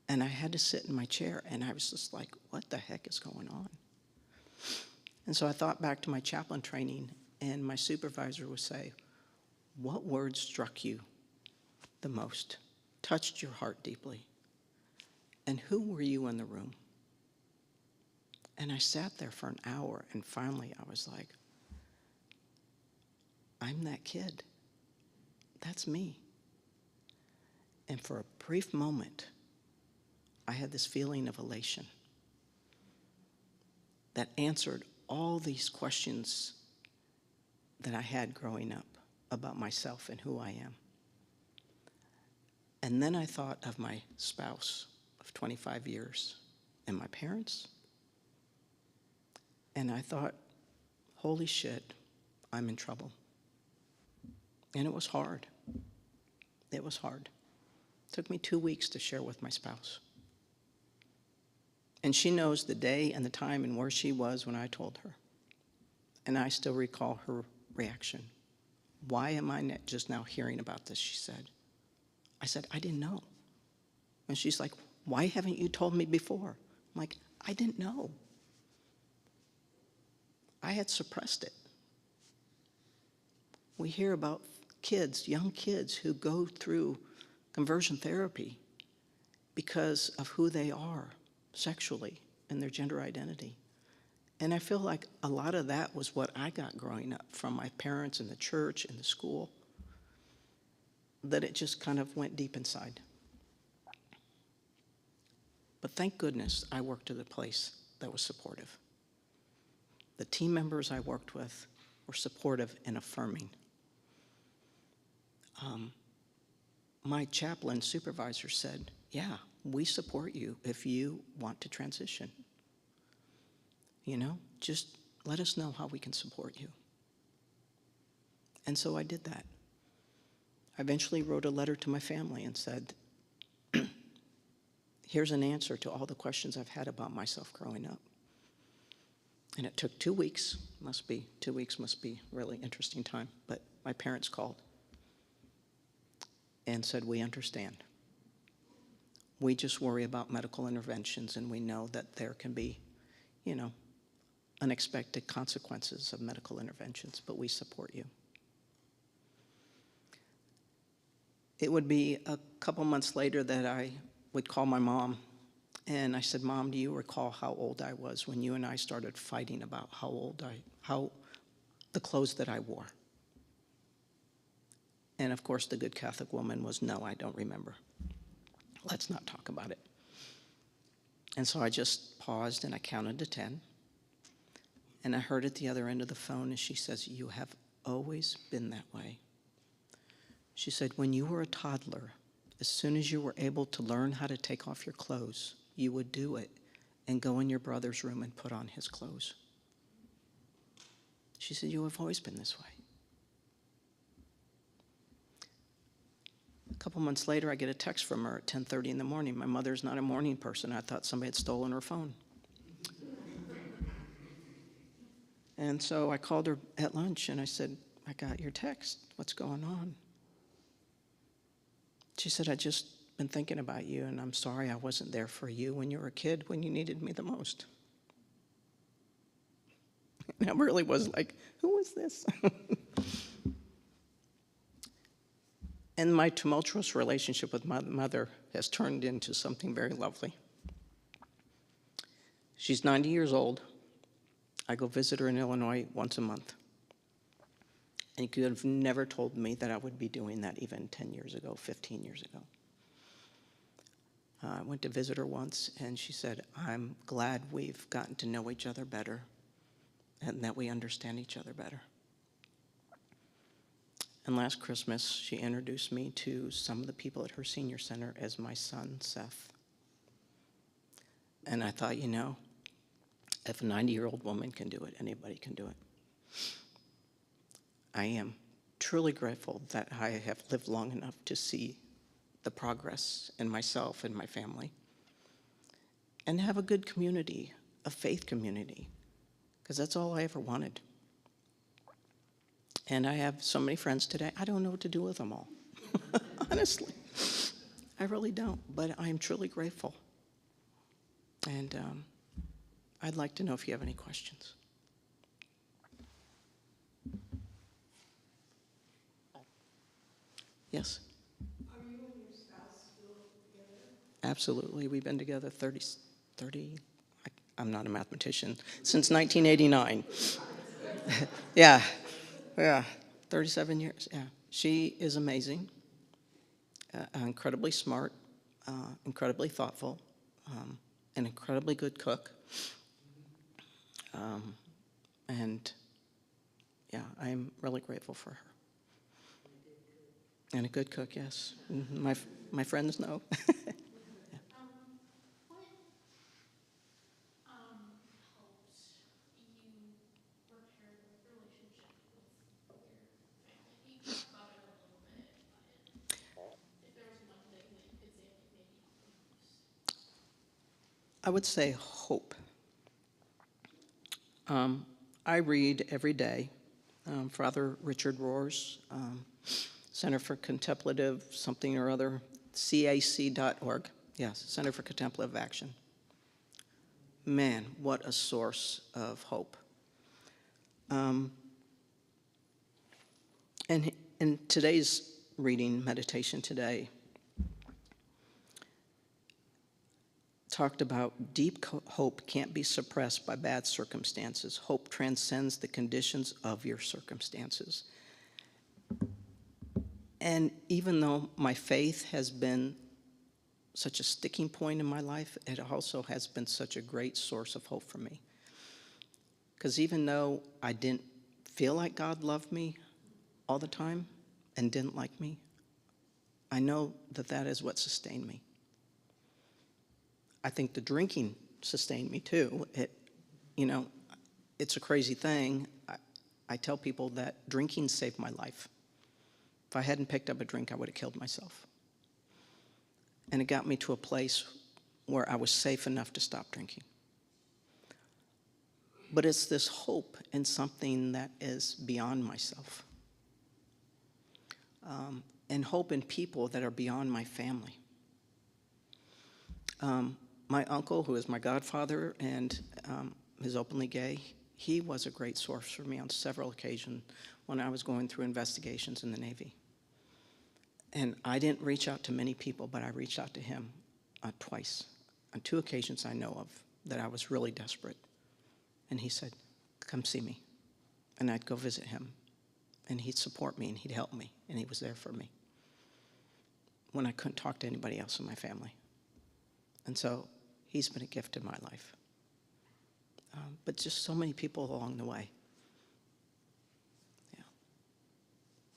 And I had to sit in my chair, and I was just like, what the heck is going on? And so I thought back to my chaplain training, and my supervisor would say, what words struck you the most, touched your heart deeply? And who were you in the room? And I sat there for an hour, and finally I was like, I'm that kid. That's me. And for a brief moment, I had this feeling of elation that answered all these questions that I had growing up about myself and who I am. And then I thought of my spouse of 25 years and my parents. And I thought, holy shit, I'm in trouble. And it was hard. It was hard. It took me 2 weeks to share with my spouse. And she knows the day and the time and where she was when I told her. And I still recall her reaction. Why am I just now hearing about this, she said. I said, I didn't know. And she's like, why haven't you told me before? I'm like, I didn't know. I had suppressed it. We hear about kids, young kids, who go through conversion therapy because of who they are sexually and their gender identity. And I feel like a lot of that was what I got growing up from my parents and the church and the school, that it just kind of went deep inside. But thank goodness I worked at a place that was supportive. The team members I worked with were supportive and affirming. My chaplain supervisor said, yeah, we support you if you want to transition. You know, just let us know how we can support you. And so I did that. I eventually wrote a letter to my family and said, here's an answer to all the questions I've had about myself growing up. And it took 2 weeks. 2 weeks must be a really interesting time. But my parents called and said, we understand. We just worry about medical interventions, and we know that there can be, you know, unexpected consequences of medical interventions, but we support you. It would be a couple months later that I would call my mom, and I said, Mom, do you recall how old I was when you and I started fighting about how the clothes that I wore? And of course, the good Catholic woman was, no, I don't remember. Let's not talk about it. And so I just paused and I counted to 10. And I heard at the other end of the phone, and she says, you have always been that way. She said, when you were a toddler, as soon as you were able to learn how to take off your clothes, you would do it and go in your brother's room and put on his clothes. She said, you have always been this way. A couple months later, I get a text from her at 10:30 in the morning. My mother's not a morning person. I thought somebody had stolen her phone. And so I called her at lunch and I said, I got your text. What's going on? She said, I just been thinking about you, and I'm sorry I wasn't there for you when you were a kid, when you needed me the most. And I really was like, who is this? And my tumultuous relationship with my mother has turned into something very lovely. She's 90 years old. I go visit her in Illinois once a month. And you could have never told me that I would be doing that even 10 years ago, 15 years ago. I went to visit her once, and she said, I'm glad we've gotten to know each other better and that we understand each other better. And last Christmas, she introduced me to some of the people at her senior center as my son, Seth. And I thought, you know, if a 90-year-old woman can do it, anybody can do it. I am truly grateful that I have lived long enough to see the progress in myself and my family, and have a good community, a faith community, because that's all I ever wanted. And I have so many friends today, I don't know what to do with them all. Honestly, I really don't, but I am truly grateful. And I'd like to know if you have any questions. Yes? Are you and your spouse still together? Absolutely. We've been together 30, I'm not a mathematician, since 1989. Yeah, 37 years, yeah. She is amazing, incredibly smart, incredibly thoughtful, an incredibly good cook. And yeah, I'm really grateful for her. And a good cook, yes. My friends know. What helped you repair the relationship with your family? You talked about it a little bit, but if there was one thing that you could say like maybe helped the most. I would say hope. I read every day Father Richard Rohr's Center for Contemplative something or other, CAC.org. Yes, Center for Contemplative Action. Man, what a source of hope. And in today's reading, meditation today, talked about deep hope can't be suppressed by bad circumstances. Hope transcends the conditions of your circumstances. And even though my faith has been such a sticking point in my life, it also has been such a great source of hope for me. Because even though I didn't feel like God loved me all the time and didn't like me, I know that that is what sustained me. I think the drinking sustained me too. It's a crazy thing. I tell people that drinking saved my life. If I hadn't picked up a drink, I would have killed myself. And it got me to a place where I was safe enough to stop drinking. But it's this hope in something that is beyond myself. And hope in people that are beyond my family. My uncle, who is my godfather and is openly gay, he was a great source for me on several occasions when I was going through investigations in the Navy. And I didn't reach out to many people, but I reached out to him twice. On 2 occasions I know of that I was really desperate. And he said, come see me. And I'd go visit him. And he'd support me and he'd help me. And he was there for me when I couldn't talk to anybody else in my family. And so he's been a gift in my life. But just so many people along the way. Yeah.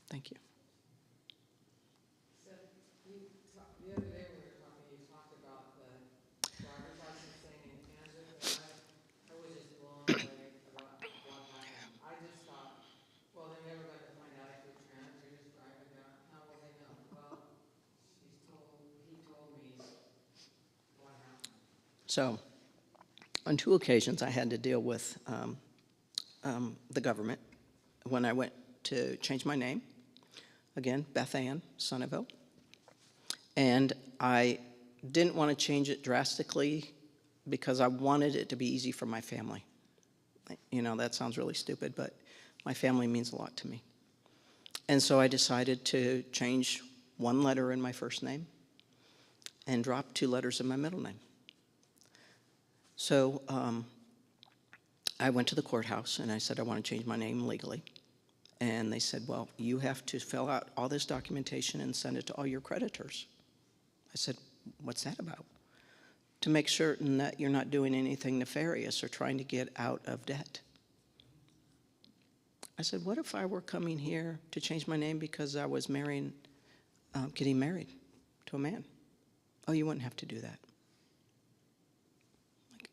Thank you. Seth, the other day when we were talking, you talked about the driver's license thing in Kansas, and I was just blown away about what happened. I just thought, well, they're never going to find out if you're trans, you're just driving down. How will they know? Well, he told me what happened. So on 2 occasions I had to deal with the government when I went to change my name. Again, Beth Ann Sonneville. And I didn't want to change it drastically because I wanted it to be easy for my family. You know, that sounds really stupid, but my family means a lot to me. And so I decided to change one letter in my first name and drop 2 letters in my middle name. So I went to the courthouse and I said, I want to change my name legally. And they said, well, you have to fill out all this documentation and send it to all your creditors. I said, what's that about? To make certain that you're not doing anything nefarious or trying to get out of debt. I said, what if I were coming here to change my name because I was getting married to a man? Oh, you wouldn't have to do that. Like,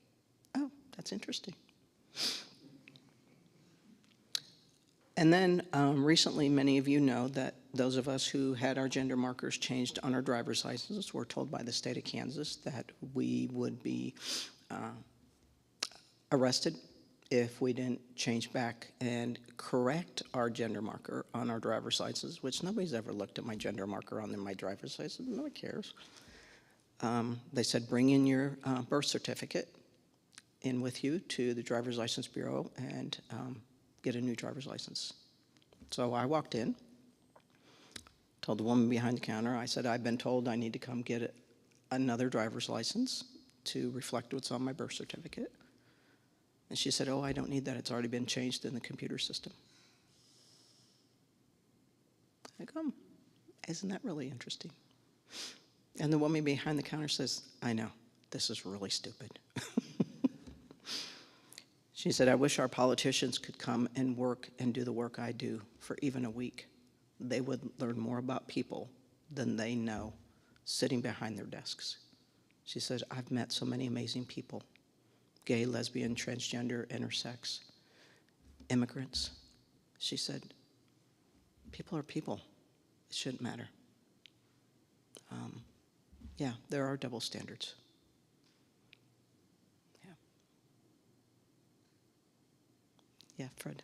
oh, that's interesting. And then recently, many of you know that those of us who had our gender markers changed on our driver's licenses were told by the state of Kansas that we would be arrested if we didn't change back and correct our gender marker on our driver's license, which nobody's ever looked at my gender marker on my driver's license. Nobody cares. They said, bring in your birth certificate in with you to the Driver's License Bureau and get a new driver's license. So I walked in, told the woman behind the counter, I said, I've been told I need to come get another driver's license to reflect what's on my birth certificate. And she said, oh, I don't need that. It's already been changed in the computer system. I go, isn't that really interesting? And the woman behind the counter says, I know, this is really stupid. She said, I wish our politicians could come and work and do the work I do for even a week. They would learn more about people than they know sitting behind their desks. She said, I've met so many amazing people, gay, lesbian, transgender, intersex, immigrants. She said, people are people. It shouldn't matter. Yeah, there are double standards. Yeah, Fred.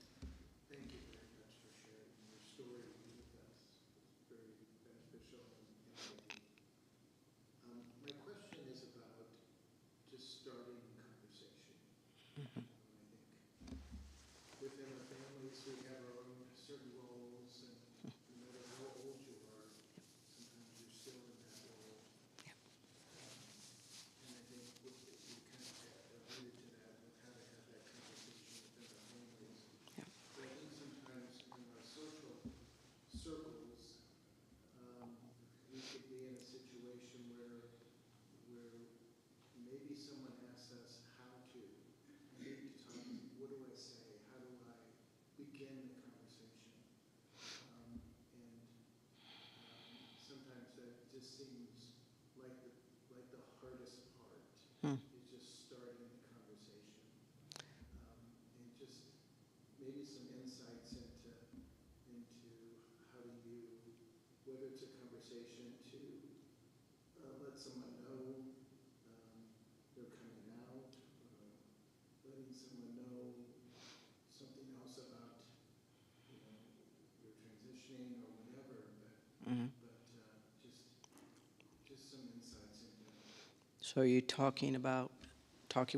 Thank you very much for sharing your story with us. It's very beneficial and enlightening. My question is about just starting conversation. I think within our families we have our own certain roles, and no matter how old you are, sometimes you're still in that role. And I think you kind of alluded to that with how to have that conversation within our families. But I think sometimes in our social circles, we could be in a situation where maybe someone asks us how to. I need to talk. What do I say? How do I begin the conversation? And sometimes that just seems like the hardest part. Is just starting the conversation, and just maybe some insights into how do you, whether it's a conversation to let someone know they're coming out, letting someone know something else about you're transitioning or whatever, but just some insights into. So are you talking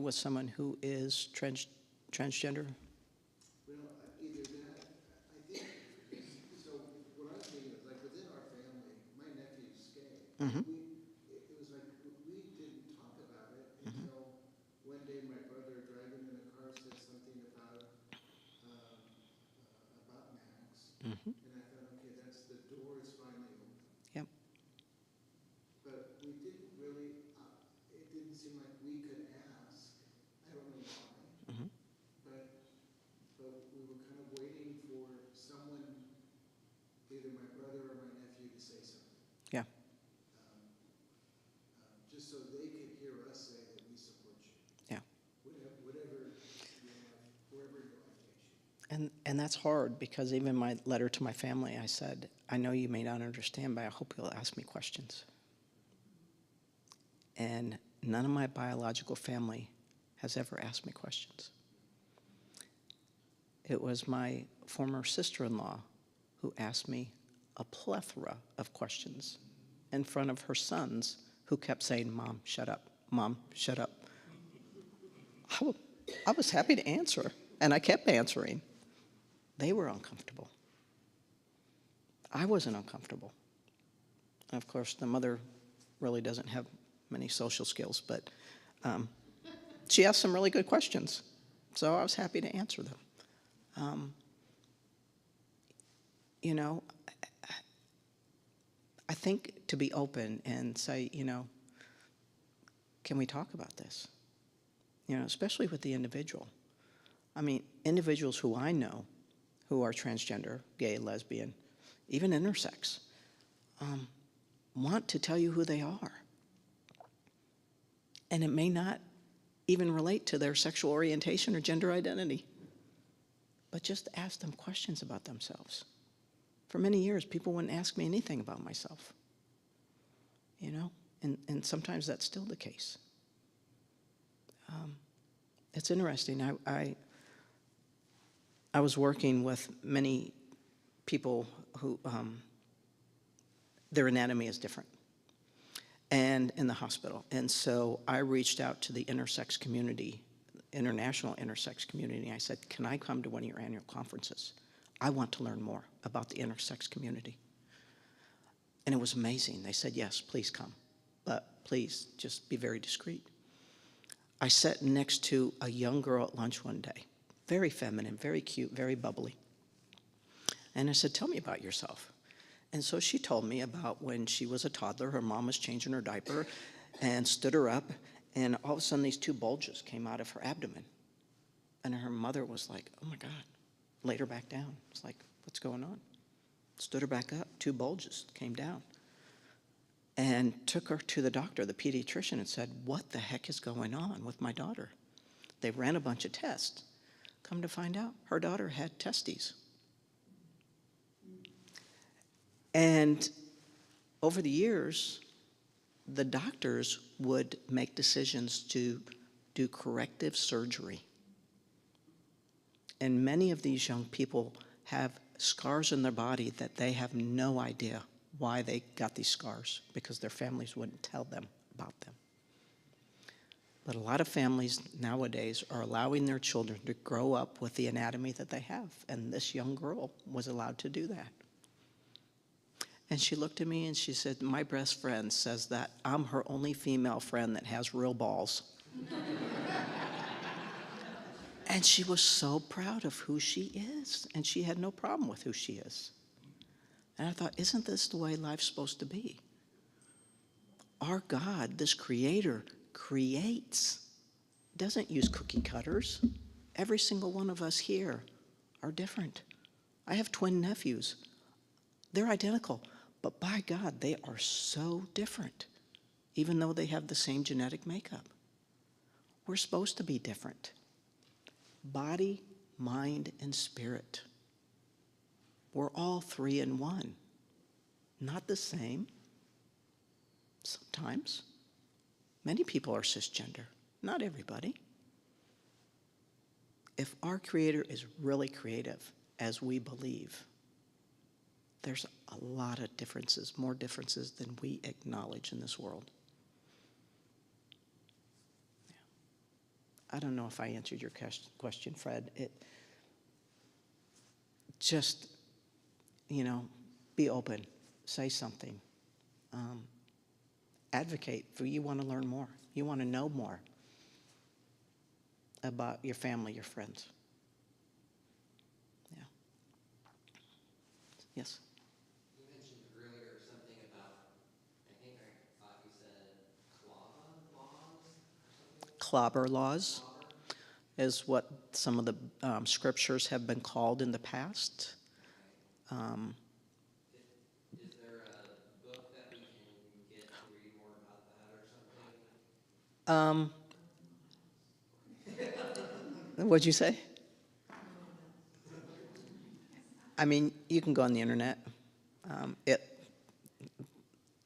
with someone who is transgender? Well, either that, I think, so what I'm thinking is, like, within our family, my nephew's gay. It was like, we didn't talk about it until one day my brother, driving in a car, said something about Max. And I thought, okay, the door is finally open. Yep. But we didn't really, it didn't seem like we could ask. I don't know why. But we were kind of waiting for someone, either my brother or my nephew, to say something. Yeah. Just so they could hear us say that we support you. Yeah. Whatever your life, wherever your life takes you. And that's hard because even my letter to my family, I said, I know you may not understand, but I hope you'll ask me questions. And none of my biological family has ever asked me questions. It was my former sister-in-law who asked me a plethora of questions in front of her sons who kept saying, "Mom, shut up. Mom, shut up." I was happy to answer, and I kept answering. They were uncomfortable. I wasn't uncomfortable. And of course, the mother really doesn't have many social skills, but she asked some really good questions, so I was happy to answer them. You know, I think to be open and say, you know, can we talk about this? You know, especially with the individual. I mean, individuals who I know who are transgender, gay, lesbian, even intersex, want to tell you who they are. And it may not even relate to their sexual orientation or gender identity. But just ask them questions about themselves. For many years, people wouldn't ask me anything about myself. You know, and sometimes that's still the case. It's interesting. I was working with many people who their anatomy is different, and in the hospital. And so I reached out to the intersex community, international intersex community. I said, can I come to one of your annual conferences? I want to learn more about the intersex community. And it was amazing. They said, yes, please come, but please just be very discreet. I sat next to a young girl at lunch one day, very feminine, very cute, very bubbly. And I said, tell me about yourself. And so she told me about when she was a toddler, her mom was changing her diaper and stood her up, and all of a sudden these two bulges came out of her abdomen. And her mother was like, oh my God, laid her back down. It's like, what's going on? Stood her back up, two bulges came down. And took her to the doctor, the pediatrician, and said, what the heck is going on with my daughter? They ran a bunch of tests. Come to find out, her daughter had testes. And over the years, the doctors would make decisions to do corrective surgery. And many of these young people have scars in their body that they have no idea why they got these scars, because their families wouldn't tell them about them. But a lot of families nowadays are allowing their children to grow up with the anatomy that they have, and this young girl was allowed to do that. And she looked at me and she said, my best friend says that I'm her only female friend that has real balls. And she was so proud of who she is, and she had no problem with who she is. And I thought, isn't this the way life's supposed to be? Our God, this creator, creates, doesn't use cookie cutters. Every single one of us here are different. I have twin nephews. They're identical, but by God, they are so different, even though they have the same genetic makeup. We're supposed to be different. Body, mind, and spirit. We're all three in one. Not the same. Sometimes. Many people are cisgender. Not everybody. If our Creator is really creative, as we believe, there's a lot of differences, more differences than we acknowledge in this world. I don't know if I answered your question, Fred. Just, you know, be open, say something. Advocate for you want to learn more. You want to know more about your family, your friends. Yeah. Yes? You mentioned earlier something about, I think I thought you said clava laws or something? Clobber laws Clobber? is what some of the scriptures have been called in the past. Is there a book that we can get to read more about that or something? What'd you say? I mean, you can go on the internet.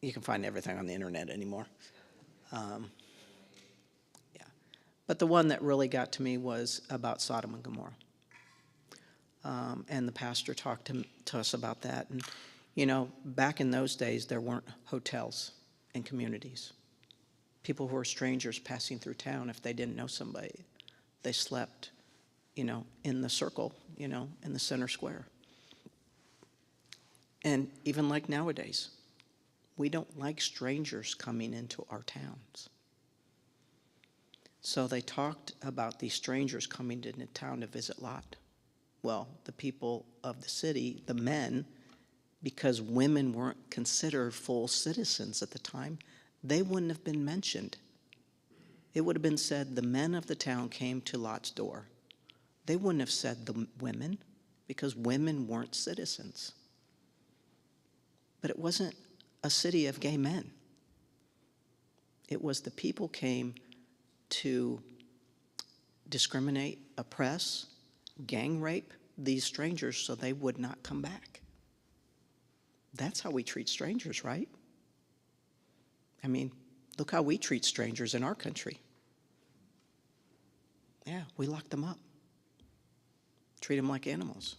You can find everything on the internet anymore. Yeah. But the one that really got to me was about Sodom and Gomorrah. And the pastor talked to us about that. And, you know, back in those days, there weren't hotels in communities. People who were strangers passing through town, if they didn't know somebody, they slept, you know, in the circle, you know, in the center square. And even like nowadays, we don't like strangers coming into our towns. So they talked about these strangers coming into town to visit Lot. Well, the people of the city, the men, because women weren't considered full citizens at the time, they wouldn't have been mentioned. It would have been said the men of the town came to Lot's door. They wouldn't have said the women, because women weren't citizens. But it wasn't a city of gay men. It was the people came to discriminate, oppress, gang rape these strangers so they would not come back. That's how we treat strangers, right? I mean, look how we treat strangers in our country. Yeah, we lock them up, treat them like animals.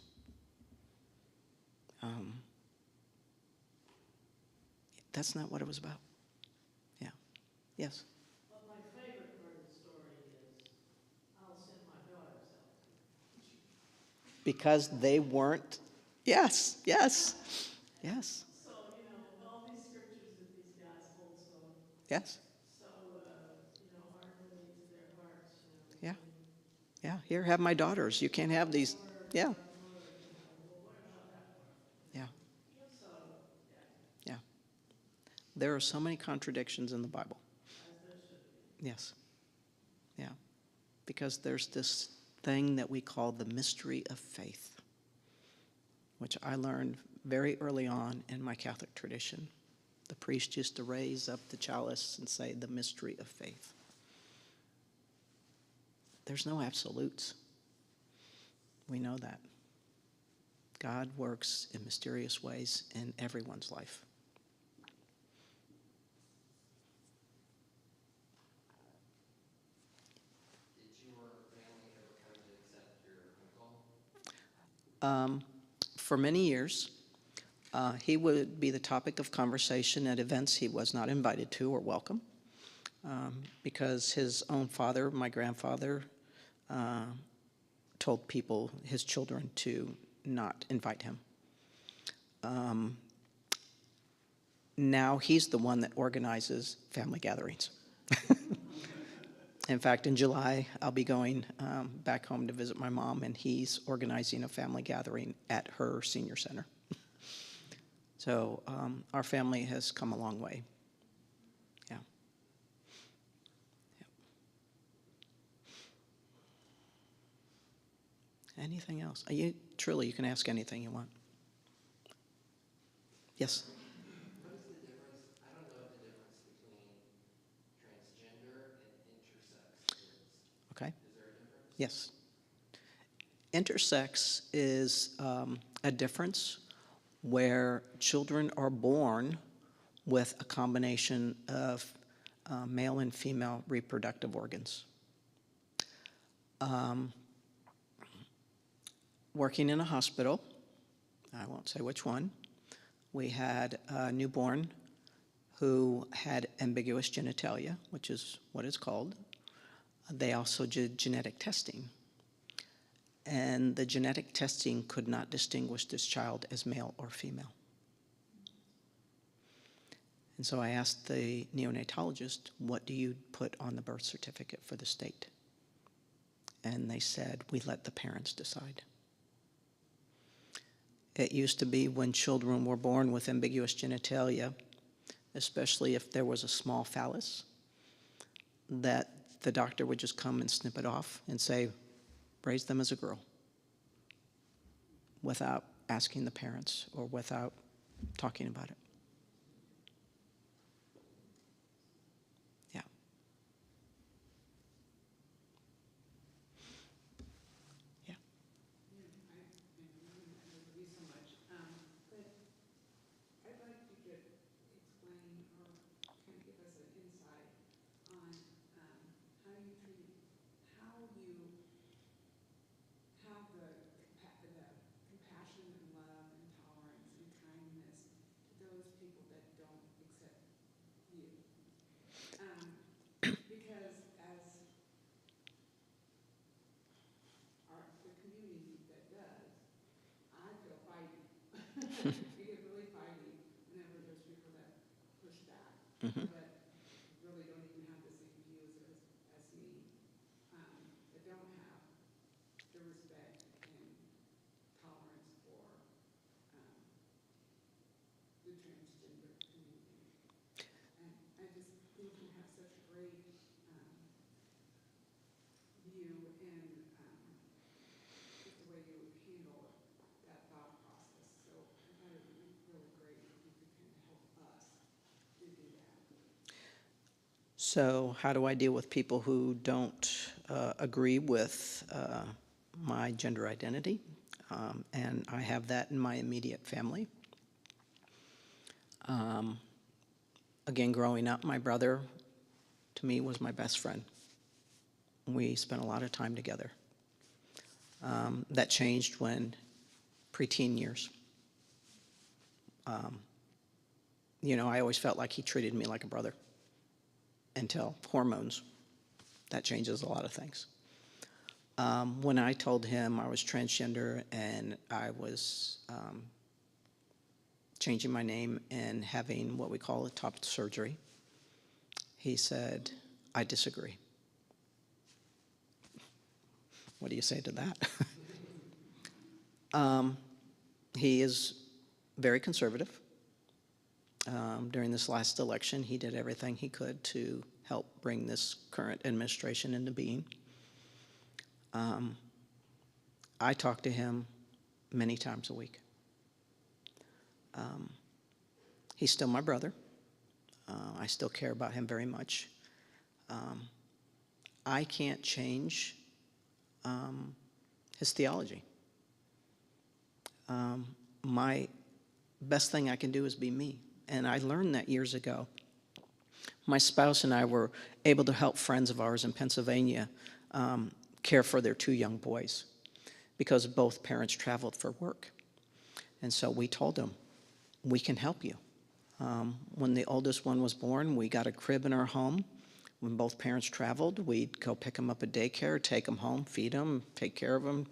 That's not what it was about. Yeah. Yes. But my favorite part of the story is, I'll send my daughters out to. Because they weren't. Yes, yes, yes, So, you know, all these scriptures that these guys hold so, yes. you know, ardently to their hearts, you know. Yeah. Yeah, here, have my daughters. You can't have these. Yeah, Lord, you know, well, what about that part? yeah, So, yeah, yeah. There are so many contradictions in the Bible. as there should be. Yes. Yeah. Because there's this thing that we call the mystery of faith, which I learned very early on in my Catholic tradition. The priest used to raise up the chalice and say, the mystery of faith. There's no absolutes. We know that. God works in mysterious ways in everyone's life. Did your family ever come to accept your uncle? For many years, he would be the topic of conversation at events he was not invited to or welcome, because his own father, my grandfather, told people, his children, to not invite him. Now he's the one that organizes family gatherings. In fact, in July, I'll be going back home to visit my mom, and he's organizing a family gathering at her senior center. So our family has come a long way. Yeah. Yeah. Anything else? Truly, you can ask anything you want. Yes? What is the difference? I don't know what the difference between transgender and intersex is. Okay. Is there a difference? Yes. Intersex is a difference where children are born with a combination of male and female reproductive organs. Working in a hospital, I won't say which one, we had a newborn who had ambiguous genitalia, which is what it's called. They also did genetic testing. And the genetic testing could not distinguish this child as male or female. And so I asked the neonatologist, what do you put on the birth certificate for the state? And they said, we let the parents decide. It used to be when children were born with ambiguous genitalia, especially if there was a small phallus, that the doctor would just come and snip it off and say, raise them as a girl, without asking the parents or without talking about it. Yeah. Yeah. You so much. But I'd like you to explain or kind of give us an insight on how you treat, how the people that don't accept you. Because as the community that does, I feel fighty. I get really fighty whenever there's people that push back, Mhm. that really don't even have the same views as me, that don't have the respect and tolerance for the transgender community. And I just think you have such a great view and just the way you handle that thought process. So I thought it would be really great if you could kind of help us to do that. So how do I deal with people who don't agree with my gender identity? And I have that in my immediate family. Again, growing up, my brother, to me, was my best friend. We spent a lot of time together. That changed when preteen years. I always felt like he treated me like a brother until hormones. That changes a lot of things. When I told him I was transgender and I was changing my name and having what we call a top surgery, he said, "I disagree." What do you say to that? He is very conservative. During this last election, he did everything he could to help bring this current administration into being. I talk to him many times a week. He's still my brother. I still care about him very much. I can't change his theology. My best thing I can do is be me. And I learned that years ago. My spouse and I were able to help friends of ours in Pennsylvania care for their 2 young boys because both parents traveled for work. And so we told them, we can help you. When the oldest one was born, we got a crib in our home. When both parents traveled, we'd go pick them up at daycare, take them home, feed them, take care of them,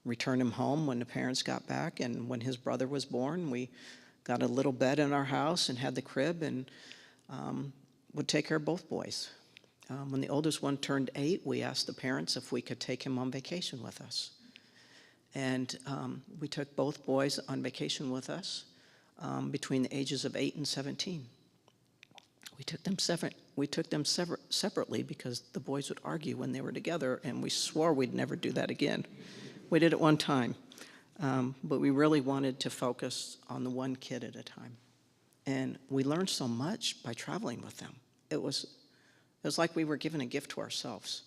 return him home when the parents got back. And when his brother was born, we got a little bed in our house and had the crib and would take care of both boys. When the oldest one turned 8, we asked the parents if we could take him on vacation with us. And we took both boys on vacation with us between the ages of 8 and 17. We took them separately because the boys would argue when they were together, and we swore we'd never do that again. We did it one time, but we really wanted to focus on the one kid at a time. And we learned so much by traveling with them. It was like we were given a gift to ourselves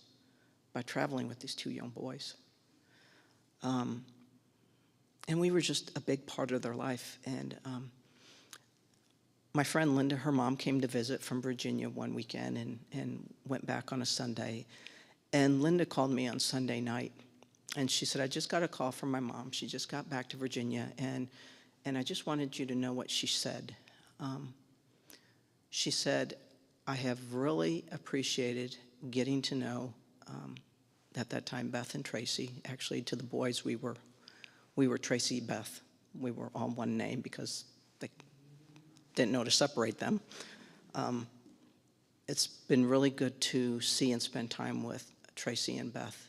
by traveling with these 2 young boys. And we were just a big part of their life. And my friend Linda, her mom came to visit from Virginia one weekend and went back on a Sunday. And Linda called me on Sunday night. And she said, "I just got a call from my mom. She just got back to Virginia. And I just wanted you to know what she said." She said, "I have really appreciated getting to know, at that time, Beth and Tracy." Actually, to the boys, we were Tracy Beth. We were all one name because they didn't know to separate them. It's been really good to see and spend time with Tracy and Beth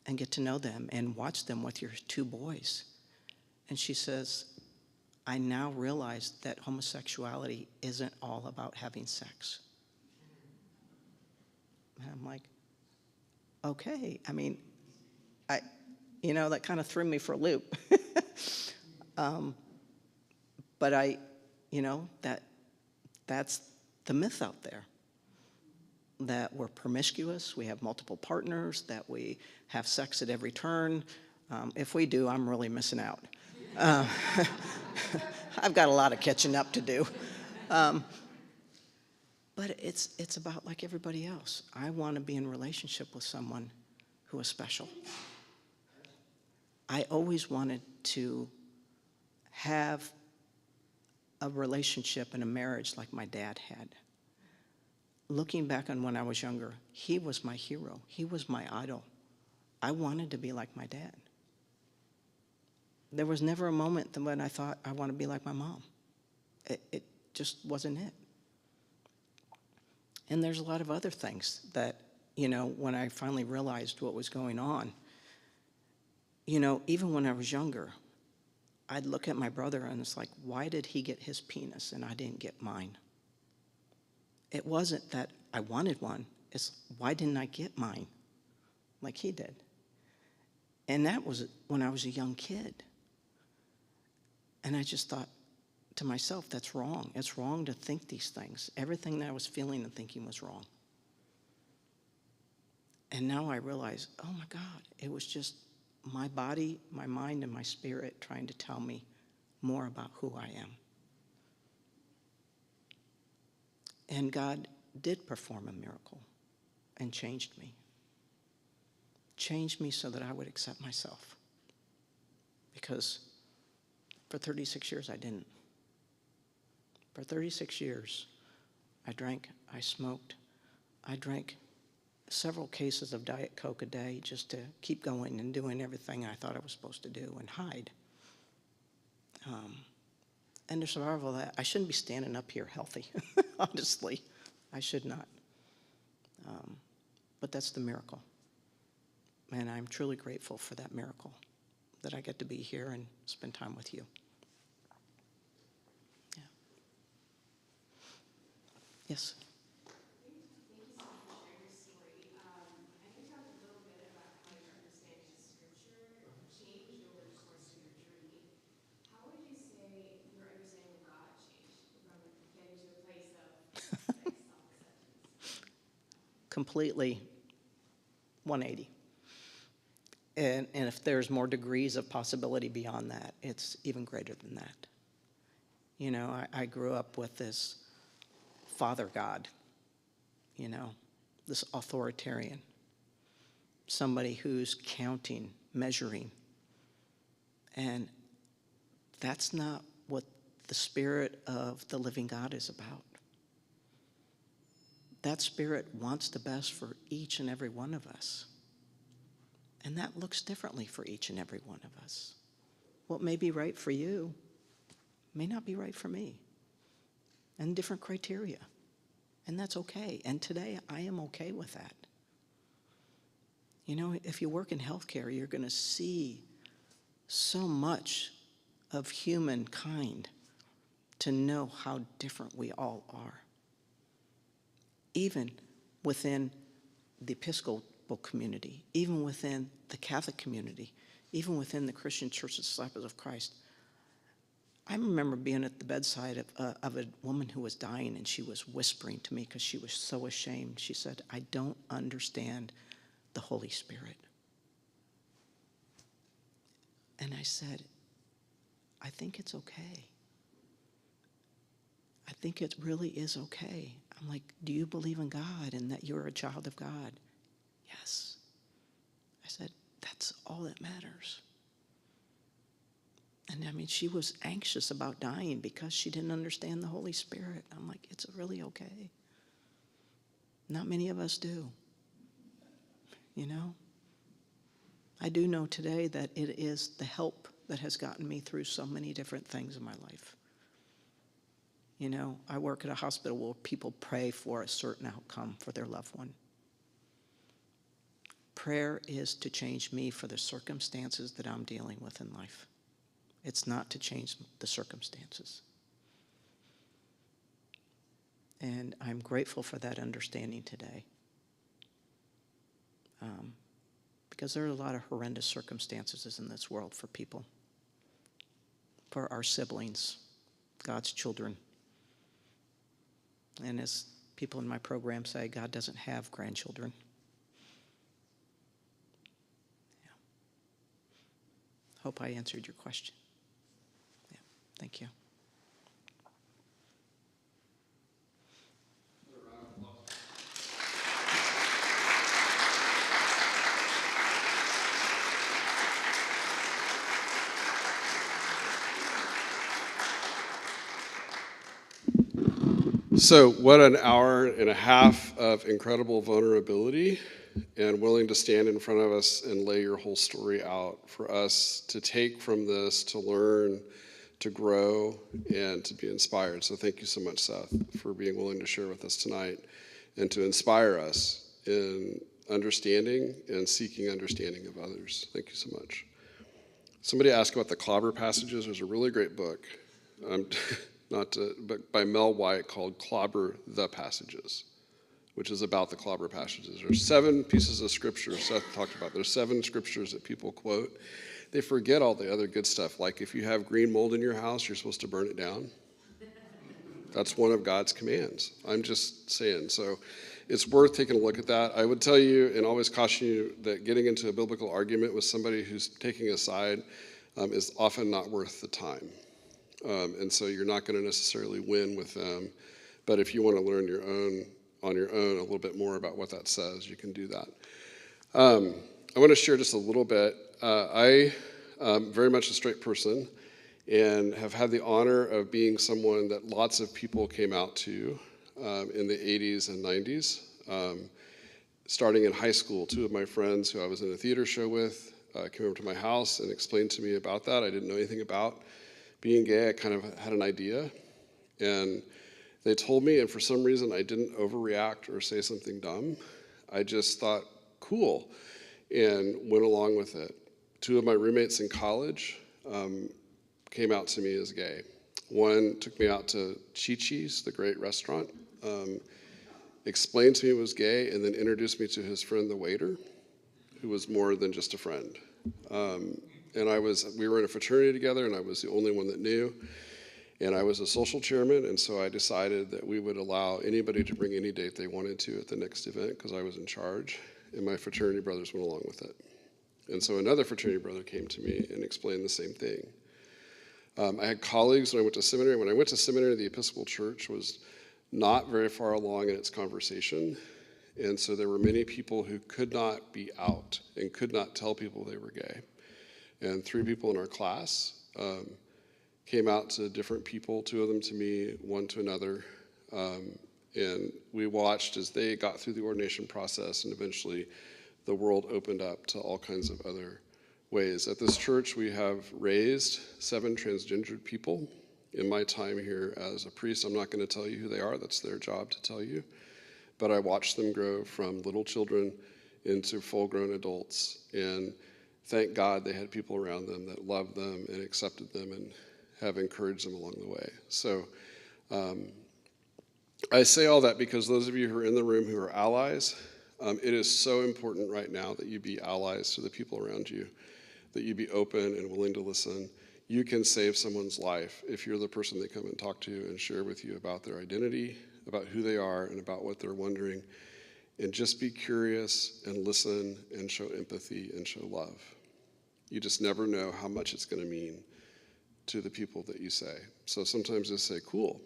and get to know them and watch them with your 2 boys. And she says, "I now realize that homosexuality isn't all about having sex." And I'm like, okay. I mean, that kind of threw me for a loop. But that's the myth out there, that we're promiscuous, we have multiple partners, that we have sex at every turn. If we do, I'm really missing out. I've got a lot of catching up to do. But it's about like everybody else. I want to be in a relationship with someone who is special. I always wanted to have a relationship and a marriage like my dad had. Looking back on when I was younger, he was my hero. He was my idol. I wanted to be like my dad. There was never a moment when I thought I want to be like my mom. It just wasn't it. And there's a lot of other things that, when I finally realized what was going on, even when I was younger, I'd look at my brother and it's like, why did he get his penis and I didn't get mine? It wasn't that I wanted one. It's why didn't I get mine like he did? And that was when I was a young kid. And I just thought to myself, that's wrong. It's wrong to think these things. Everything that I was feeling and thinking was wrong. And now I realize, oh my God, it was just my body, my mind, and my spirit trying to tell me more about who I am. And God did perform a miracle and changed me. Changed me so that I would accept myself. Because for 36 years I didn't. For 36 years, I drank, I smoked, I drank several cases of Diet Coke a day just to keep going and doing everything I thought I was supposed to do and hide. And the survival of that, I shouldn't be standing up here healthy, honestly. I should not. But that's the miracle. And I'm truly grateful for that miracle, that I get to be here and spend time with you. Yeah. Yes? Thank you so much for sharing your story. I can talk a little bit about how your understanding of Scripture changed over the course of your journey. How would you say your understanding of God changed from getting to a place of self-acceptance? Completely 180. And if there's more degrees of possibility beyond that, it's even greater than that. I grew up with this Father God, this authoritarian, somebody who's counting, measuring. And that's not what the Spirit of the living God is about. That Spirit wants the best for each and every one of us. And that looks differently for each and every one of us. What may be right for you may not be right for me. And different criteria. And that's okay. And today, I am okay with that. If you work in healthcare, you're going to see so much of humankind to know how different we all are. Even within the Episcopal community, even within the Catholic community, even within the Christian Church of Disciples of Christ. I remember being at the bedside of a woman who was dying, and she was whispering to me because she was so ashamed. She said, I don't understand the Holy Spirit. And I said, I think it's okay. I think it really is okay. I'm like, do you believe in God and that you're a child of God? Yes. I said, that's all that matters. And she was anxious about dying because she didn't understand the Holy Spirit. I'm like, it's really okay. Not many of us do. I do know today that it is the help that has gotten me through so many different things in my life. I work at a hospital where people pray for a certain outcome for their loved one. Prayer is to change me for the circumstances that I'm dealing with in life. It's not to change the circumstances. And I'm grateful for that understanding today. Because there are a lot of horrendous circumstances in this world for people, for our siblings, God's children. And as people in my program say, God doesn't have grandchildren. Yeah. Hope I answered your question. Yeah. Thank you. So, what an hour and a half of incredible vulnerability and willing to stand in front of us and lay your whole story out for us to take from this, to learn, to grow, and to be inspired. So, thank you so much, Seth, for being willing to share with us tonight and to inspire us in understanding and seeking understanding of others. Thank you so much. Somebody asked about the Clobber Passages. There's a really great book. But by Mel White called Clobber the Passages, which is about the Clobber Passages. There's 7 pieces of scripture Seth talked about. There's 7 scriptures that people quote. They forget all the other good stuff. Like if you have green mold in your house, you're supposed to burn it down. That's one of God's commands. I'm just saying. So it's worth taking a look at that. I would tell you and always caution you that getting into a biblical argument with somebody who's taking a side is often not worth the time. And so you're not going to necessarily win with them. But if you want to learn on your own a little bit more about what that says, you can do that. I want to share just a little bit. I am very much a straight person and have had the honor of being someone that lots of people came out to in the 80s and 90s. Starting in high school, 2 of my friends who I was in a theater show with came over to my house and explained to me about that. I didn't know anything about being gay. I kind of had an idea, and they told me, and for some reason I didn't overreact or say something dumb. I just thought, cool, and went along with it. 2 of my roommates in college came out to me as gay. One took me out to Chi-Chi's, the great restaurant, explained to me he was gay, and then introduced me to his friend, the waiter, who was more than just a friend. And we were in a fraternity together, and I was the only one that knew. And I was a social chairman, and so I decided that we would allow anybody to bring any date they wanted to at the next event because I was in charge, and my fraternity brothers went along with it. And so another fraternity brother came to me and explained the same thing. I had colleagues when I went to seminary. When I went to seminary, the Episcopal Church was not very far along in its conversation, and so there were many people who could not be out and could not tell people they were gay. And 3 people in our class came out to different people, 2 of them to me, 1 to another. And we watched as they got through the ordination process, and eventually the world opened up to all kinds of other ways. At this church, we have raised 7 transgendered people. In my time here as a priest, I'm not going to tell you who they are. That's their job to tell you. But I watched them grow from little children into full-grown adults. And thank God they had people around them that loved them and accepted them and have encouraged them along the way. So I say all that because those of you who are in the room who are allies, it is so important right now that you be allies to the people around you, that you be open and willing to listen. You can save someone's life if you're the person they come and talk to and share with you about their identity, about who they are, and about what they're wondering. And just be curious and listen and show empathy and show love. You just never know how much it's going to mean to the people that you say. So sometimes just say, cool.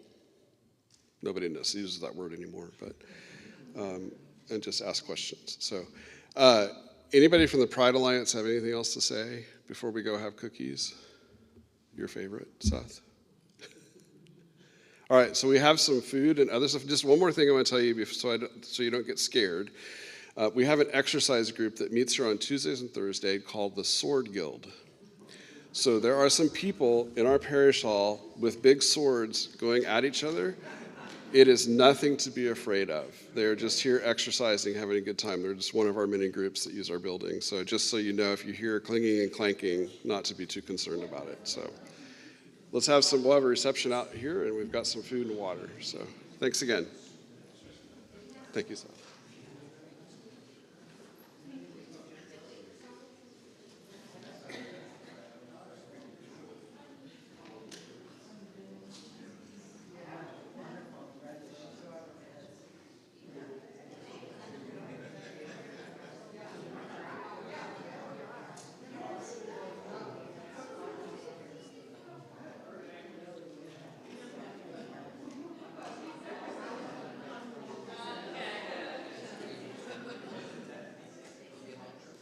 Nobody uses that word anymore, but and just ask questions. So anybody from the Pride Alliance have anything else to say before we go have cookies? Your favorite, Seth? All right, so we have some food and other stuff. Just one more thing I want to tell you so you don't get scared. We have an exercise group that meets here on Tuesdays and Thursdays called the Sword Guild. So there are some people in our parish hall with big swords going at each other. It is nothing to be afraid of. They're just here exercising, having a good time. They're just one of our many groups that use our building. So just so you know, if you hear clinging and clanking, not to be too concerned about it. So we'll have a reception out here, and we've got some food and water. So thanks again. Thank you, Seth.